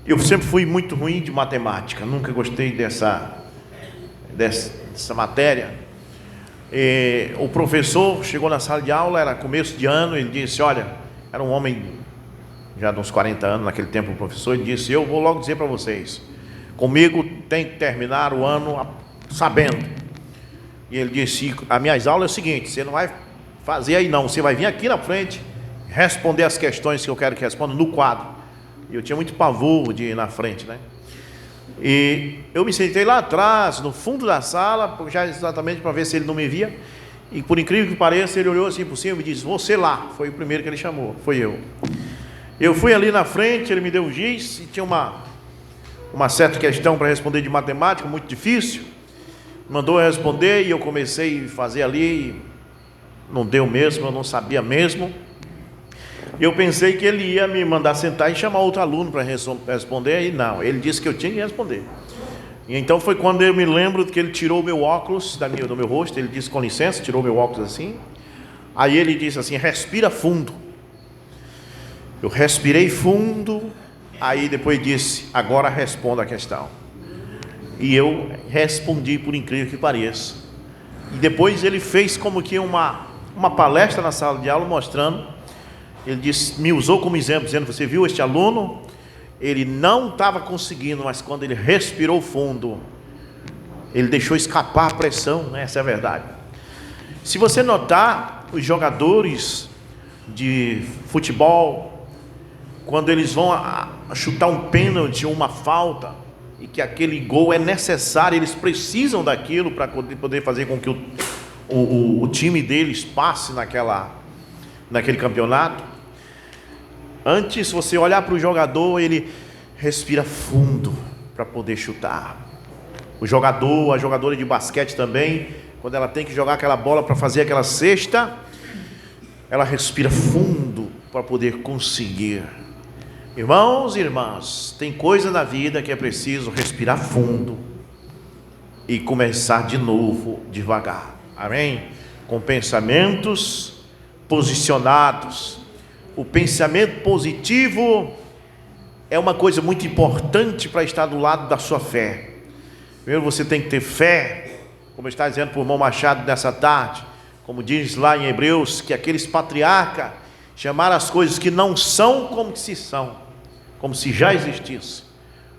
eu sempre fui muito ruim de matemática, nunca gostei dessa matéria. O professor chegou na sala de aula, era começo de ano, ele disse, olha, era um homem já de uns 40 anos naquele tempo, o professor, ele disse, eu vou logo dizer para vocês, comigo tem que terminar o ano sabendo. E ele disse, as minhas aulas é o seguinte, você não vai fazer aí não, você vai vir aqui na frente, responder as questões que eu quero que responda no quadro. E eu tinha muito pavor de ir na frente, né? E eu me sentei lá atrás, no fundo da sala, já exatamente para ver se ele não me via. E por incrível que pareça, ele olhou assim por cima e disse, você lá. Foi o primeiro que ele chamou, foi eu. Eu fui ali na frente, ele me deu um giz e tinha uma certa questão para responder de matemática, muito difícil. Mandou eu responder e eu comecei a fazer ali, não deu mesmo, eu não sabia mesmo. Eu pensei que ele ia me mandar sentar e chamar outro aluno para responder, e não, ele disse que eu tinha que responder. E então foi quando eu me lembro que ele tirou o meu óculos do meu rosto, ele disse, com licença, tirou meu óculos assim. Aí ele disse assim, respira fundo. Eu respirei fundo, aí depois disse, agora responda a questão. E eu respondi, por incrível que pareça. E depois ele fez como que uma palestra na sala de aula mostrando. Ele disse, me usou como exemplo, dizendo, você viu este aluno? Ele não estava conseguindo, mas quando ele respirou fundo, ele deixou escapar a pressão, né? Essa é a verdade. Se você notar, os jogadores de futebol, quando eles vão a chutar um pênalti ou uma falta, e que aquele gol é necessário, eles precisam daquilo para poder fazer com que o time deles passe naquele campeonato. Antes, você olhar para o jogador, ele respira fundo para poder chutar. A jogadora de basquete também, quando ela tem que jogar aquela bola para fazer aquela cesta, ela respira fundo para poder conseguir. Irmãos e irmãs, tem coisa na vida que é preciso respirar fundo e começar de novo devagar. Amém? Com pensamentos posicionados. O pensamento positivo é uma coisa muito importante para estar do lado da sua fé. Primeiro você tem que ter fé, como está dizendo o irmão Machado nessa tarde, como diz lá em Hebreus, que aqueles patriarcas chamaram as coisas que não são como se são, como se já existisse.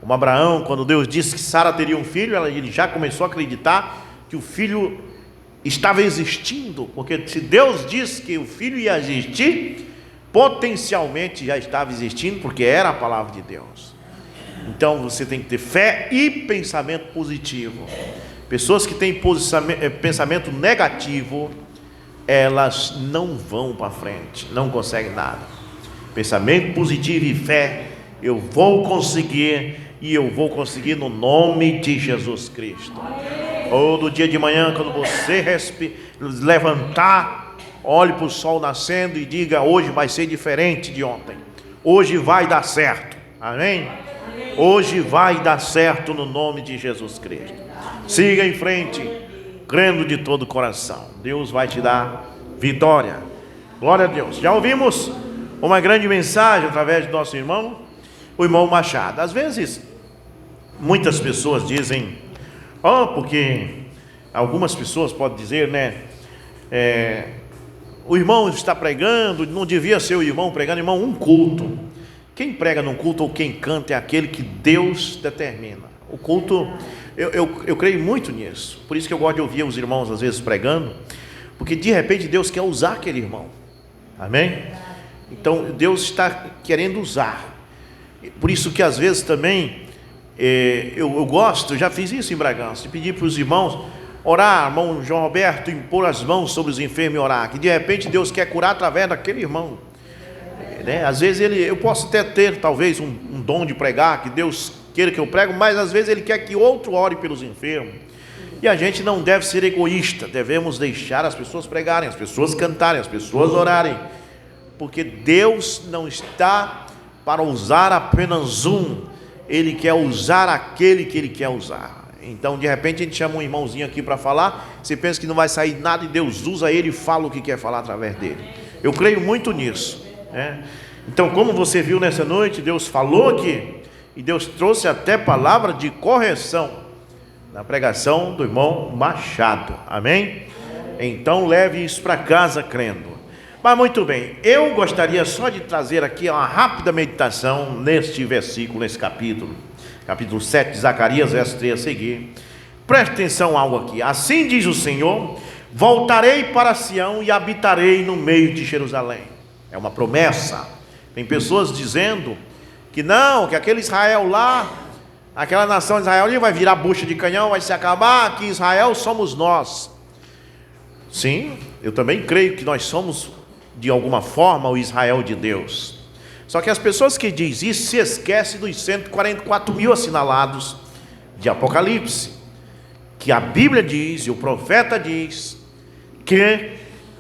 Como Abraão, quando Deus disse que Sara teria um filho, ele já começou a acreditar que o filho estava existindo, porque se Deus disse que o filho ia existir, potencialmente já estava existindo, porque era a palavra de Deus. Então você tem que ter fé e pensamento positivo. Pessoas que têm pensamento negativo, elas não vão para frente, não conseguem nada. Pensamento positivo e fé, eu vou conseguir, e eu vou conseguir no nome de Jesus Cristo. Todo dia de manhã, quando você levantar, olhe para o sol nascendo e diga, hoje vai ser diferente de ontem, hoje vai dar certo, amém? Hoje vai dar certo no nome de Jesus Cristo. Siga em frente, crendo de todo o coração, Deus vai te dar vitória. Glória a Deus. Já ouvimos uma grande mensagem através do nosso irmão, o irmão Machado. Às vezes, muitas pessoas dizem, porque algumas pessoas podem dizer, né, o irmão está pregando, não devia ser o irmão pregando, irmão, um culto. Quem prega num culto ou quem canta é aquele que Deus determina. O culto, eu creio muito nisso. Por isso que eu gosto de ouvir os irmãos às vezes pregando, porque de repente Deus quer usar aquele irmão. Amém? Então Deus está querendo usar. Por isso que às vezes também eu gosto, eu já fiz isso em Bragança, de pedir para os irmãos orar, irmão João Roberto, impor as mãos sobre os enfermos e orar, que de repente Deus quer curar através daquele irmão, né? Às vezes eu posso até ter talvez um dom de pregar, que Deus queira que eu prego, mas às vezes Ele quer que outro ore pelos enfermos. E a gente não deve ser egoísta, devemos deixar as pessoas pregarem, as pessoas cantarem, as pessoas orarem, porque Deus não está para usar apenas um, Ele quer usar aquele que Ele quer usar. Então de repente a gente chama um irmãozinho aqui para falar, você pensa que não vai sair nada e Deus usa ele e fala o que quer falar através dele. Eu creio muito nisso, né? Então, como você viu nessa noite, Deus falou aqui, e Deus trouxe até palavra de correção na pregação do irmão Machado, amém? Então leve isso para casa crendo. Mas muito bem, eu gostaria só de trazer aqui uma rápida meditação neste versículo, nesse capítulo 7 de Zacarias, verso 3 a seguir. Preste atenção a algo aqui. Assim diz o Senhor: voltarei para Sião e habitarei no meio de Jerusalém. É uma promessa. Tem pessoas dizendo que não, que aquele Israel lá, aquela nação de Israel ali vai virar bucha de canhão, vai se acabar, que Israel somos nós. Sim, eu também creio que nós somos de alguma forma o Israel de Deus. Só que as pessoas que dizem isso se esquecem dos 144 mil assinalados de Apocalipse, que a Bíblia diz e o profeta diz que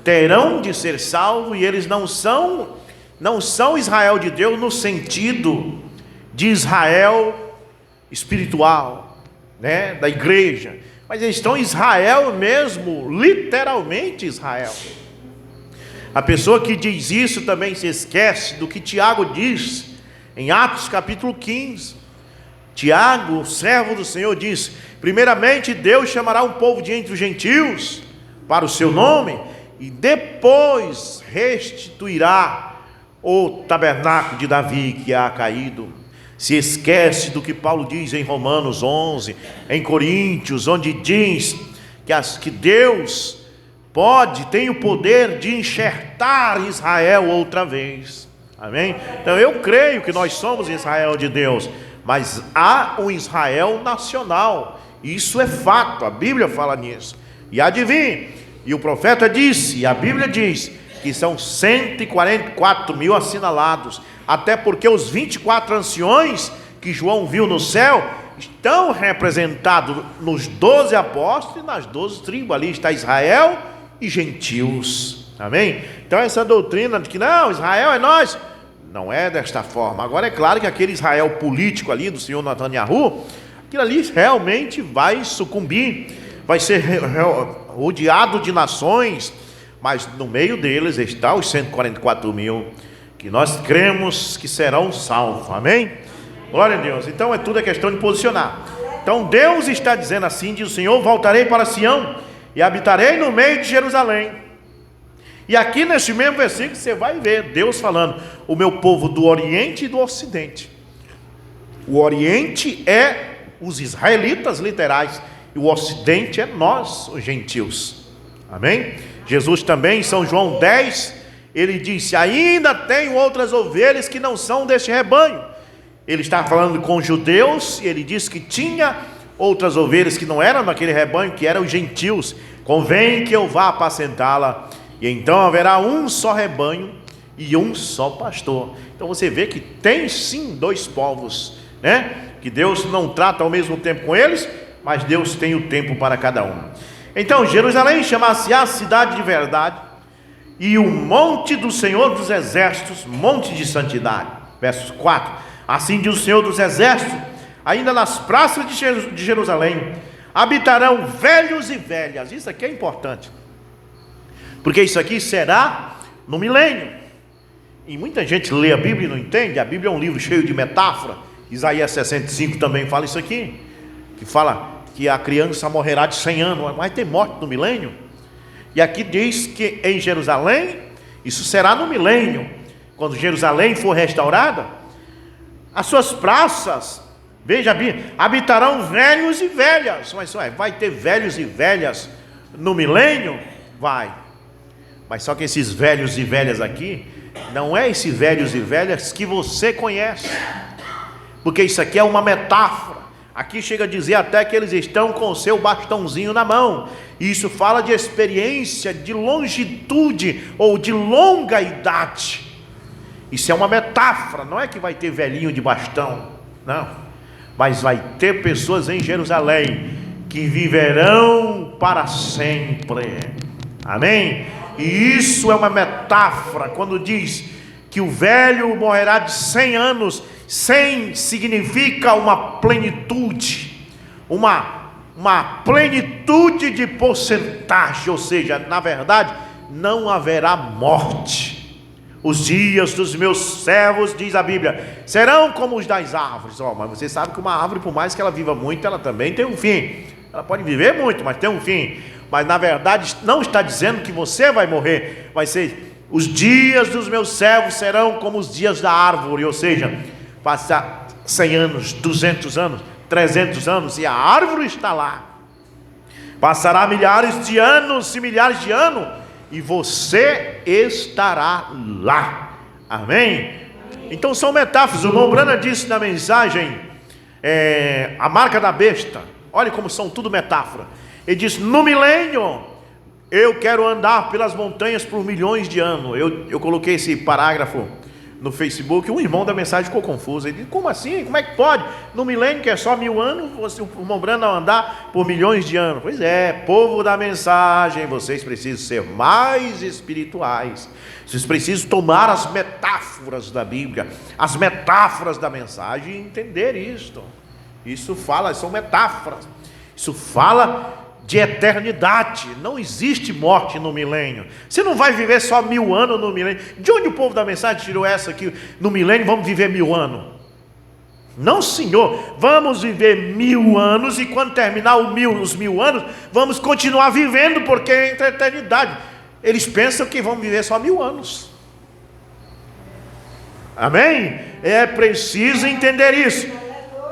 terão de ser salvos, e eles não são Israel de Deus no sentido de Israel espiritual, né, da igreja, mas eles estão em Israel mesmo, literalmente Israel. A pessoa que diz isso também se esquece do que Tiago diz em Atos capítulo 15. Tiago, servo do Senhor, diz: primeiramente Deus chamará um povo de entre os gentios para o seu nome, e depois restituirá o tabernáculo de Davi que há caído. Se esquece do que Paulo diz em Romanos 11, em Coríntios, onde diz que Deus tem o poder de enxertar Israel outra vez, amém? Então eu creio que nós somos Israel de Deus, mas há um Israel nacional, isso é fato, a Bíblia fala nisso. E adivinhe, e o profeta disse, e a Bíblia diz, que são 144 mil assinalados, até porque os 24 anciões que João viu no céu estão representados nos 12 apóstolos e nas 12 tribos. Ali está Israel e gentios, amém? Então essa doutrina de que não, Israel é nós, não é desta forma. Agora é claro que aquele Israel político ali do senhor Netanyahu, aquilo ali realmente vai sucumbir, vai ser rodeado de nações, mas no meio deles está os 144 mil que nós cremos que serão salvos, amém? Glória a Deus. Então tudo é questão de posicionar. Então Deus está dizendo assim, diz o Senhor: voltarei para Sião e habitarei no meio de Jerusalém. E aqui neste mesmo versículo você vai ver Deus falando: o meu povo do Oriente e do Ocidente. O Oriente é os israelitas literais, e o Ocidente é nós, os gentios, amém? Jesus também em São João 10, ele disse: ainda tenho outras ovelhas que não são deste rebanho. Ele está falando com judeus, e ele disse que tinha outras ovelhas que não eram daquele rebanho, que eram os gentios. Convém que eu vá apacentá-la, e então haverá um só rebanho e um só pastor. Então você vê que tem sim dois povos, né? Que Deus não trata ao mesmo tempo com eles, mas Deus tem o tempo para cada um. Então Jerusalém chama-se a cidade de verdade, e o monte do Senhor dos exércitos, monte de santidade. Versos 4: assim diz o Senhor dos exércitos: ainda nas praças de Jerusalém habitarão velhos e velhas. Isso aqui é importante, porque isso aqui será no milênio. E muita gente lê a Bíblia e não entende. A Bíblia é um livro cheio de metáfora. Isaías 65 também fala isso aqui, que fala que a criança morrerá de 100 anos, mas tem morte no milênio. E aqui diz que em Jerusalém, isso será no milênio, quando Jerusalém for restaurada, as suas praças, veja bem, habitarão velhos e velhas. Mas vai ter velhos e velhas no milênio? Vai. Mas só que esses velhos e velhas aqui não é esses velhos e velhas que você conhece, porque isso aqui é uma metáfora. Aqui chega a dizer até que eles estão com o seu bastãozinho na mão. Isso fala de experiência, de longitude ou de longa idade. Isso é uma metáfora, não é que vai ter velhinho de bastão, não. Mas vai ter pessoas em Jerusalém que viverão para sempre. Amém? E isso é uma metáfora, quando diz que o velho morrerá de 100 anos. 100 significa uma plenitude, uma plenitude de porcentagem, ou seja, na verdade, não haverá morte. Os dias dos meus servos, diz a Bíblia, serão como os das árvores. Mas você sabe que uma árvore, por mais que ela viva muito, ela também tem um fim. Ela pode viver muito, mas tem um fim. Mas na verdade não está dizendo que você vai morrer. Vai ser, os dias dos meus servos serão como os dias da árvore, ou seja, passa 100 anos, 200 anos, 300 anos e a árvore está lá. Passará milhares de anos e milhares de anos e você estará lá. Amém? Então são metáforas. O irmão Brana disse na mensagem, a marca da besta. Olha como são tudo metáfora. Ele diz, no milênio eu quero andar pelas montanhas por milhões de anos. Eu coloquei esse parágrafo no Facebook. Um irmão da mensagem ficou confuso. Ele disse, como assim? Como é que pode? No milênio, que é só 1000 anos, o irmão Brana andar por milhões de anos. Pois é, povo da mensagem, vocês precisam ser mais espirituais. Vocês precisam tomar as metáforas da Bíblia, as metáforas da mensagem e entender isto. Isso fala, são metáforas. Isso fala de eternidade. Não existe morte no milênio. Você não vai viver só 1000 anos no milênio. De onde o povo da mensagem tirou essa aqui? No milênio vamos viver 1000 anos. Não, senhor. Vamos viver 1000 anos e quando terminar os 1000 anos, vamos continuar vivendo, porque é entre a eternidade. Eles pensam que vão viver só 1000 anos. Amém? É preciso entender isso.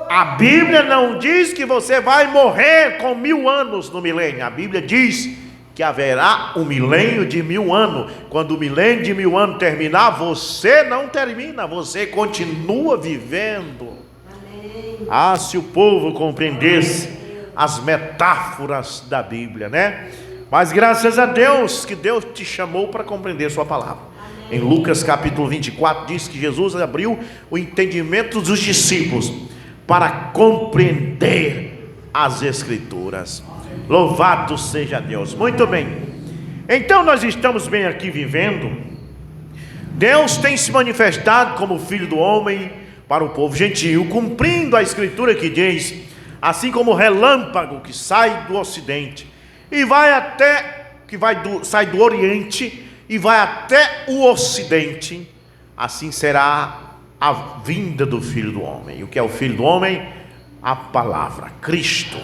A Bíblia não diz que você vai morrer com 1000 anos no milênio. A Bíblia diz que haverá um milênio de 1000 anos. Quando o milênio de 1000 anos terminar, você não termina, você continua vivendo. Amém. Ah, se o povo compreendesse as metáforas da Bíblia, né? Mas graças a Deus que Deus te chamou para compreender sua palavra. Amém. Em Lucas capítulo 24 diz que Jesus abriu o entendimento dos discípulos para compreender as Escrituras. Louvado seja Deus. Muito bem. Então nós estamos bem aqui vivendo. Deus tem se manifestado como Filho do Homem para o povo gentil, cumprindo a Escritura que diz, assim como o relâmpago que sai do ocidente e vai até, sai do oriente e vai até o ocidente, assim será a vinda do Filho do Homem. E o que é o Filho do Homem? A palavra, Cristo.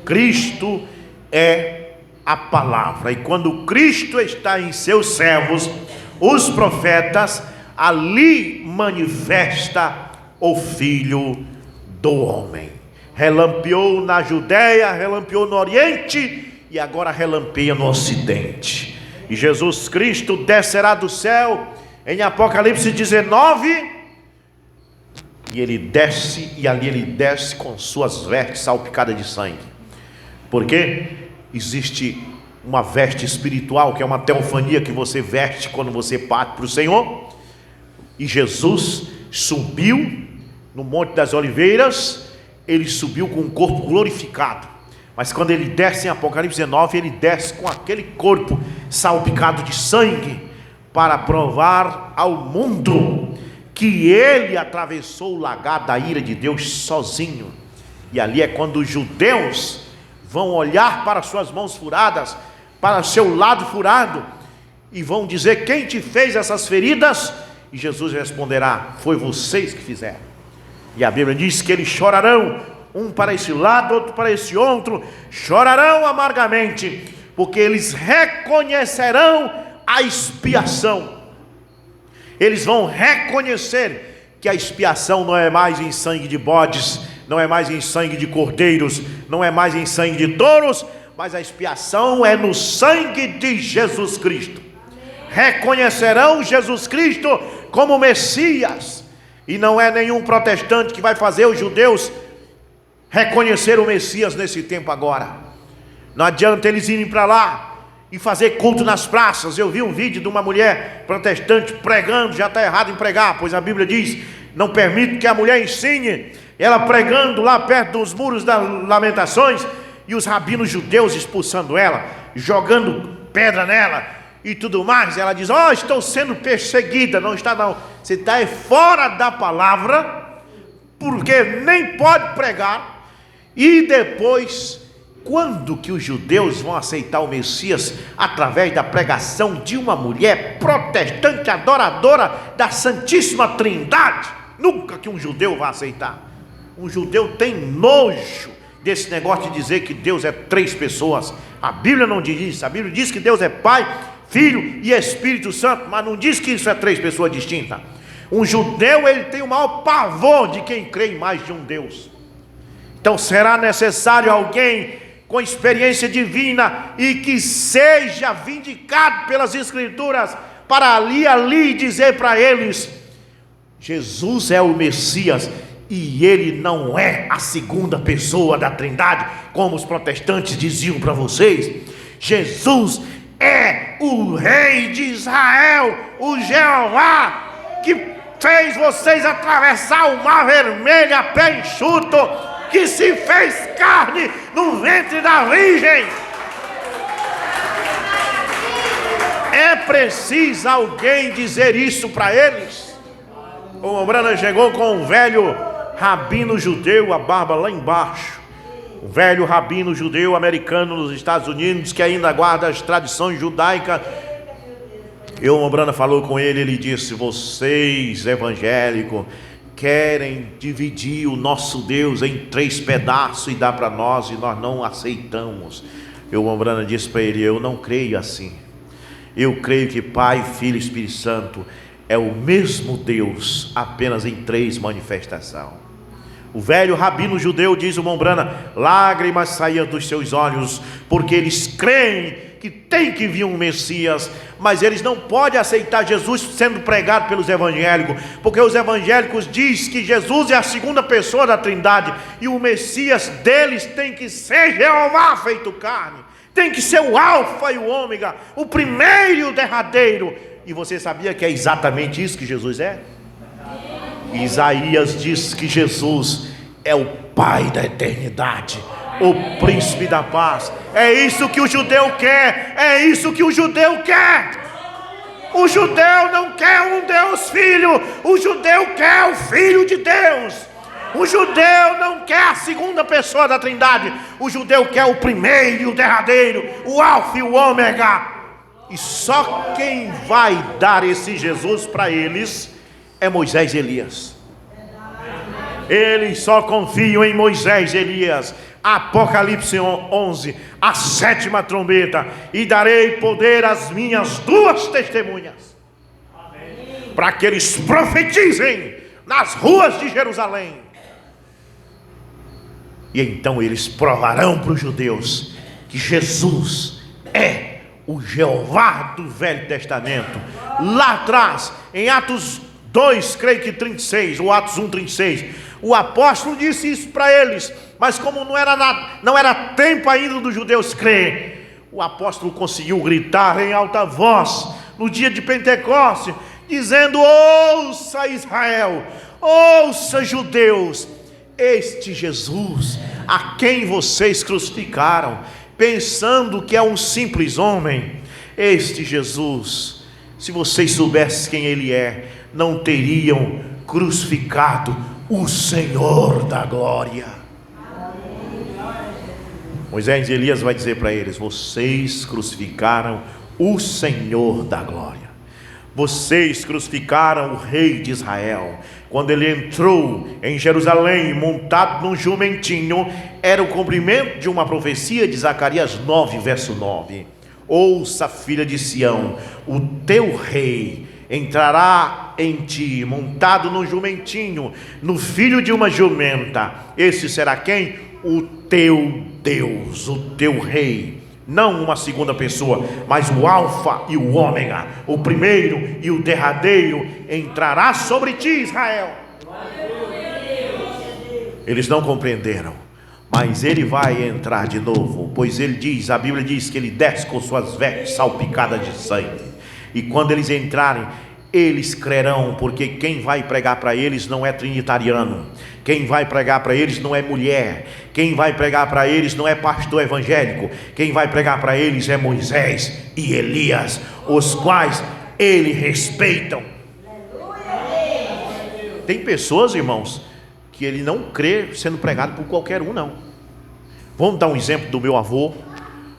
Cristo é a palavra. E quando Cristo está em seus servos, os profetas, ali manifesta o Filho do Homem. Relampeou na Judéia, relampeou no Oriente e agora relampeia no Ocidente. E Jesus Cristo descerá do céu em Apocalipse 19. E ele desce, e ali ele desce com suas vestes salpicadas de sangue. Porque existe uma veste espiritual, que é uma teofania que você veste quando você parte para o Senhor. E Jesus subiu no Monte das Oliveiras, ele subiu com um corpo glorificado. Mas quando ele desce em Apocalipse 19, ele desce com aquele corpo salpicado de sangue, para provar ao mundo que ele atravessou o lagar da ira de Deus sozinho. E ali é quando os judeus vão olhar para suas mãos furadas, para seu lado furado, e vão dizer, quem te fez essas feridas? E Jesus responderá, foi vocês que fizeram. E a Bíblia diz que eles chorarão, um para esse lado, outro para esse outro, chorarão amargamente, porque eles reconhecerão a expiação. Eles vão reconhecer que a expiação não é mais em sangue de bodes, não é mais em sangue de cordeiros, não é mais em sangue de touros, mas a expiação é no sangue de Jesus Cristo. reconhecerão Jesus Cristo como Messias. E não é nenhum protestante que vai fazer os judeus reconhecer o Messias nesse tempo agora. Não adianta eles irem para lá e fazer culto nas praças. Eu vi um vídeo de uma mulher protestante pregando. Já está errado em pregar, pois a Bíblia diz: não permite que a mulher ensine. Ela pregando lá perto dos muros das Lamentações, e os rabinos judeus expulsando ela, jogando pedra nela e tudo mais. Ela diz: ó, estou sendo perseguida. Não está não, você está fora da palavra, porque nem pode pregar. E depois, quando que os judeus vão aceitar o Messias? Através da pregação de uma mulher protestante, adoradora da Santíssima Trindade. Nunca que um judeu vai aceitar. Um judeu tem nojo desse negócio de dizer que Deus é 3 pessoas. A Bíblia não diz isso. A Bíblia diz que Deus é Pai, Filho e Espírito Santo, mas não diz que isso é 3 pessoas distintas. Um judeu, ele tem o maior pavor de quem crê em mais de um Deus. Então será necessário alguém com experiência divina e que seja vindicado pelas Escrituras para ali dizer para eles: Jesus é o Messias, e ele não é a segunda pessoa da Trindade, como os protestantes diziam para vocês. Jesus é o Rei de Israel, o Jeová, que fez vocês atravessar o Mar Vermelho a pé enxuto, que se fez carne no ventre da Virgem. É preciso alguém dizer isso para eles. O Mombrana chegou com um velho rabino judeu, a barba lá embaixo, um velho rabino judeu americano nos Estados Unidos, que ainda guarda as tradições judaicas. E o Mombrana falou com ele, ele disse: vocês evangélicos querem dividir o nosso Deus em 3 pedaços e dar para nós, e nós não aceitamos. E o Mombrana disse para ele: eu não creio assim. Eu creio que Pai, Filho e Espírito Santo é o mesmo Deus, apenas em 3 manifestações. O velho rabino judeu, diz o Mombrana, lágrimas saíam dos seus olhos, porque eles creem que tem que vir um Messias, mas eles não podem aceitar Jesus sendo pregado pelos evangélicos, porque os evangélicos dizem que Jesus é a segunda pessoa da Trindade, e o Messias deles tem que ser Jeová feito carne, tem que ser o Alfa e o Ômega, o primeiro e o derradeiro. E você sabia que é exatamente isso que Jesus é? Isaías diz que Jesus é o Pai da eternidade, o príncipe da paz. É isso que o judeu quer, é isso que o judeu quer. O judeu não quer um Deus Filho, o judeu quer o Filho de Deus. O judeu não quer a segunda pessoa da Trindade, o judeu quer o primeiro e o derradeiro, o Alfa e o Ômega. E só quem vai dar esse Jesus para eles é Moisés e Elias. Eles só confiam em Moisés e Elias. Apocalipse 11, a 7ª trombeta: e darei poder às minhas 2 testemunhas, para que eles profetizem nas ruas de Jerusalém. E então eles provarão para os judeus que Jesus é o Jeová do Velho Testamento. Lá atrás, em Atos 2, creio que 36, ou Atos 1, 36, o apóstolo disse isso para eles, mas como não era tempo ainda dos judeus crer, o apóstolo conseguiu gritar em alta voz no dia de Pentecostes, dizendo: ouça Israel, ouça judeus, este Jesus a quem vocês crucificaram, pensando que é um simples homem, este Jesus, se vocês soubessem quem ele é, não teriam crucificado o Senhor da glória. Moisés e Elias vai dizer para eles: vocês crucificaram o Senhor da glória, vocês crucificaram o Rei de Israel. Quando ele entrou em Jerusalém montado num jumentinho, era o cumprimento de uma profecia de Zacarias 9, verso 9. Ouça, filha de Sião, o teu rei entrará em ti, montado num jumentinho, no filho de uma jumenta. Esse será quem? O teu Deus, o teu rei. não uma segunda pessoa, mas o Alfa e o Ômega, o primeiro e o derradeiro, entrará sobre ti, Israel. Eles não compreenderam, mas ele vai entrar de novo, pois ele diz, a Bíblia diz que ele desce com suas vestes salpicadas de sangue, e quando eles entrarem, eles crerão, porque quem vai pregar para eles não é trinitariano, quem vai pregar para eles não é mulher, quem vai pregar para eles não é pastor evangélico, quem vai pregar para eles é Moisés e Elias, os quais eles respeitam. Tem pessoas, irmãos, que ele não crê sendo pregado por qualquer um, não. Vamos dar um exemplo do meu avô.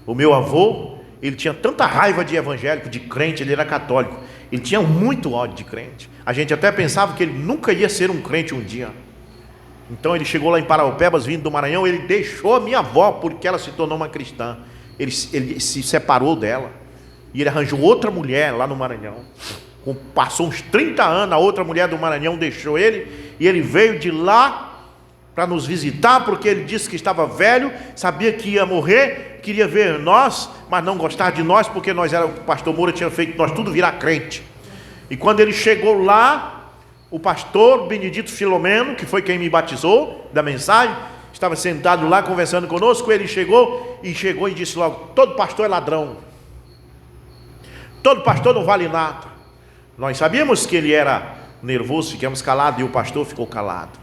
O meu avô, ele tinha tanta raiva de evangélico, de crente, ele era católico, ele tinha muito ódio de crente. A gente até pensava que ele nunca ia ser um crente um dia. Então ele chegou lá em Paraupebas, vindo do Maranhão, ele deixou a minha avó, porque ela se tornou uma cristã. Ele se separou dela, e ele arranjou outra mulher lá no Maranhão. Passou uns 30 anos, a outra mulher do Maranhão deixou ele, e ele veio de lá para nos visitar, porque ele disse que estava velho, sabia que ia morrer, queria ver nós, mas não gostava de nós, porque nós era, o pastor Moura tinha feito nós tudo virar crente. E quando ele chegou lá, o pastor Benedito Filomeno, que foi quem me batizou da mensagem, estava sentado lá conversando conosco. Ele chegou e disse logo: todo pastor é ladrão, todo pastor não vale nada. Nós sabíamos que ele era nervoso, ficamos calados, e o pastor ficou calado.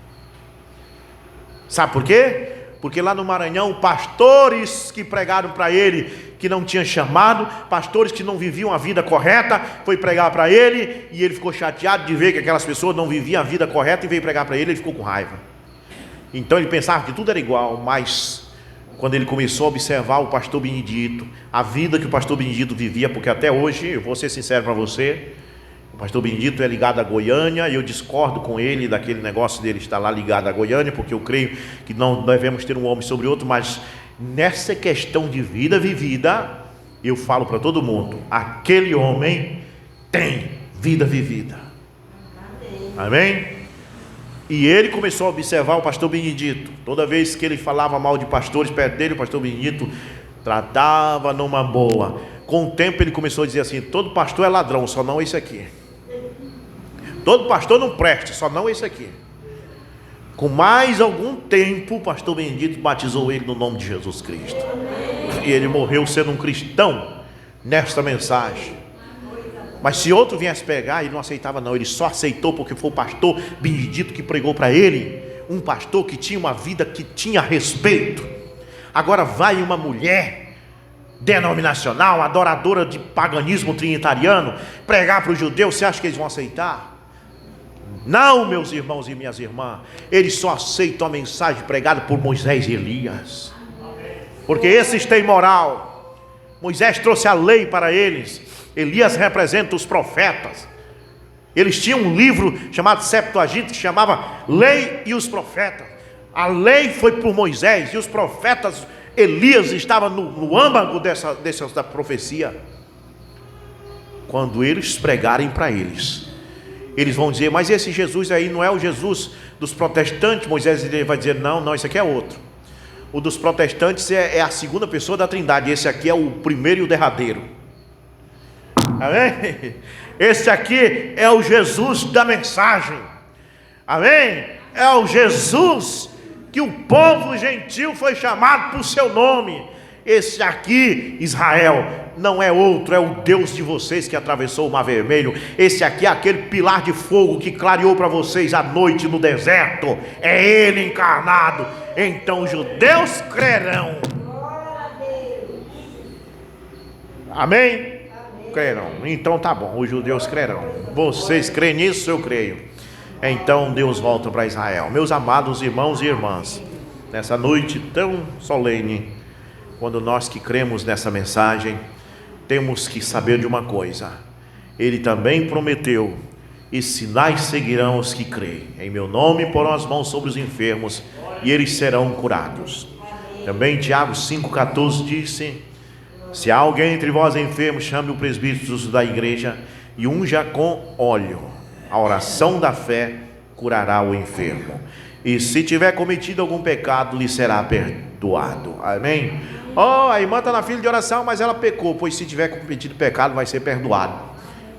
Sabe por quê? Porque lá no Maranhão, pastores que pregaram para ele, que não tinham chamado, pastores que não viviam a vida correta, foi pregar para ele, e ele ficou chateado de ver que aquelas pessoas não viviam a vida correta, e veio pregar para ele, ele ficou com raiva. Então ele pensava que tudo era igual, mas quando ele começou a observar o pastor Benedito, a vida que o pastor Benedito vivia, porque até hoje, eu vou ser sincero para você, o pastor Benedito é ligado a Goiânia, e eu discordo com ele daquele negócio dele estar lá ligado a Goiânia, porque eu creio que não devemos ter um homem sobre outro, mas nessa questão de vida vivida, eu falo para todo mundo, aquele homem tem vida vivida. Amém? E ele começou a observar o pastor Benedito. Toda vez que ele falava mal de pastores perto dele, o pastor Benedito tratava numa boa. Com o tempo ele começou a dizer assim: todo pastor é ladrão, só não esse aqui. Todo pastor não presta, só não esse aqui. Com mais algum tempo, o pastor Benedito batizou ele no nome de Jesus Cristo. E ele morreu sendo um cristão nesta mensagem. Mas se outro viesse pegar, ele não aceitava não. Ele só aceitou porque foi o pastor Benedito que pregou para ele. Um pastor que tinha uma vida que tinha respeito. Agora vai uma mulher denominacional, adoradora de paganismo trinitariano, pregar para os judeus, você acha que eles vão aceitar? Não, meus irmãos e minhas irmãs, eles só aceitam a mensagem pregada por Moisés e Elias, porque esses têm moral. Moisés trouxe a lei para eles, Elias representa os profetas. Eles tinham um livro chamado Septuaginta, que chamava Lei e os Profetas. A lei foi por Moisés, e os profetas, Elias estava no âmago dessa profecia. Quando eles pregarem para eles, eles vão dizer: mas esse Jesus aí não é o Jesus dos protestantes? Moisés vai dizer: não, esse aqui é outro. O dos protestantes é a segunda pessoa da Trindade, esse aqui é o primeiro e o derradeiro. Amém? Esse aqui é o Jesus da mensagem. Amém? É o Jesus que o povo gentil foi chamado por seu nome. Esse aqui, Israel, não é outro, é o Deus de vocês que atravessou o Mar Vermelho. Esse aqui é aquele pilar de fogo que clareou para vocês a noite no deserto. É Ele encarnado. Então os judeus crerão. Amém? Crerão. Então tá bom, os judeus crerão. Vocês creem nisso? Eu creio. Então Deus volta para Israel. Meus amados irmãos e irmãs, nessa noite tão solene, quando nós que cremos nessa mensagem, temos que saber de uma coisa: Ele também prometeu: e sinais seguirão os que creem. Em meu nome porão as mãos sobre os enfermos, e eles serão curados. Também Tiago 5,14 disse: se há alguém entre vós enfermo, chame o presbítero da igreja e unja com óleo. A oração da fé curará o enfermo. E se tiver cometido algum pecado, lhe será perdoado. Amém? Oh, a irmã está na fila de oração, mas ela pecou. Pois se tiver cometido pecado, vai ser perdoado.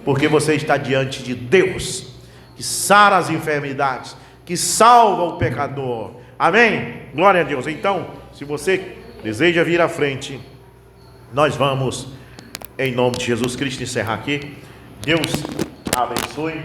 Porque você está diante de Deus, que sara as enfermidades, que salva o pecador. Amém? Glória a Deus. Então, se você deseja vir à frente, nós vamos, em nome de Jesus Cristo, encerrar aqui. Deus abençoe.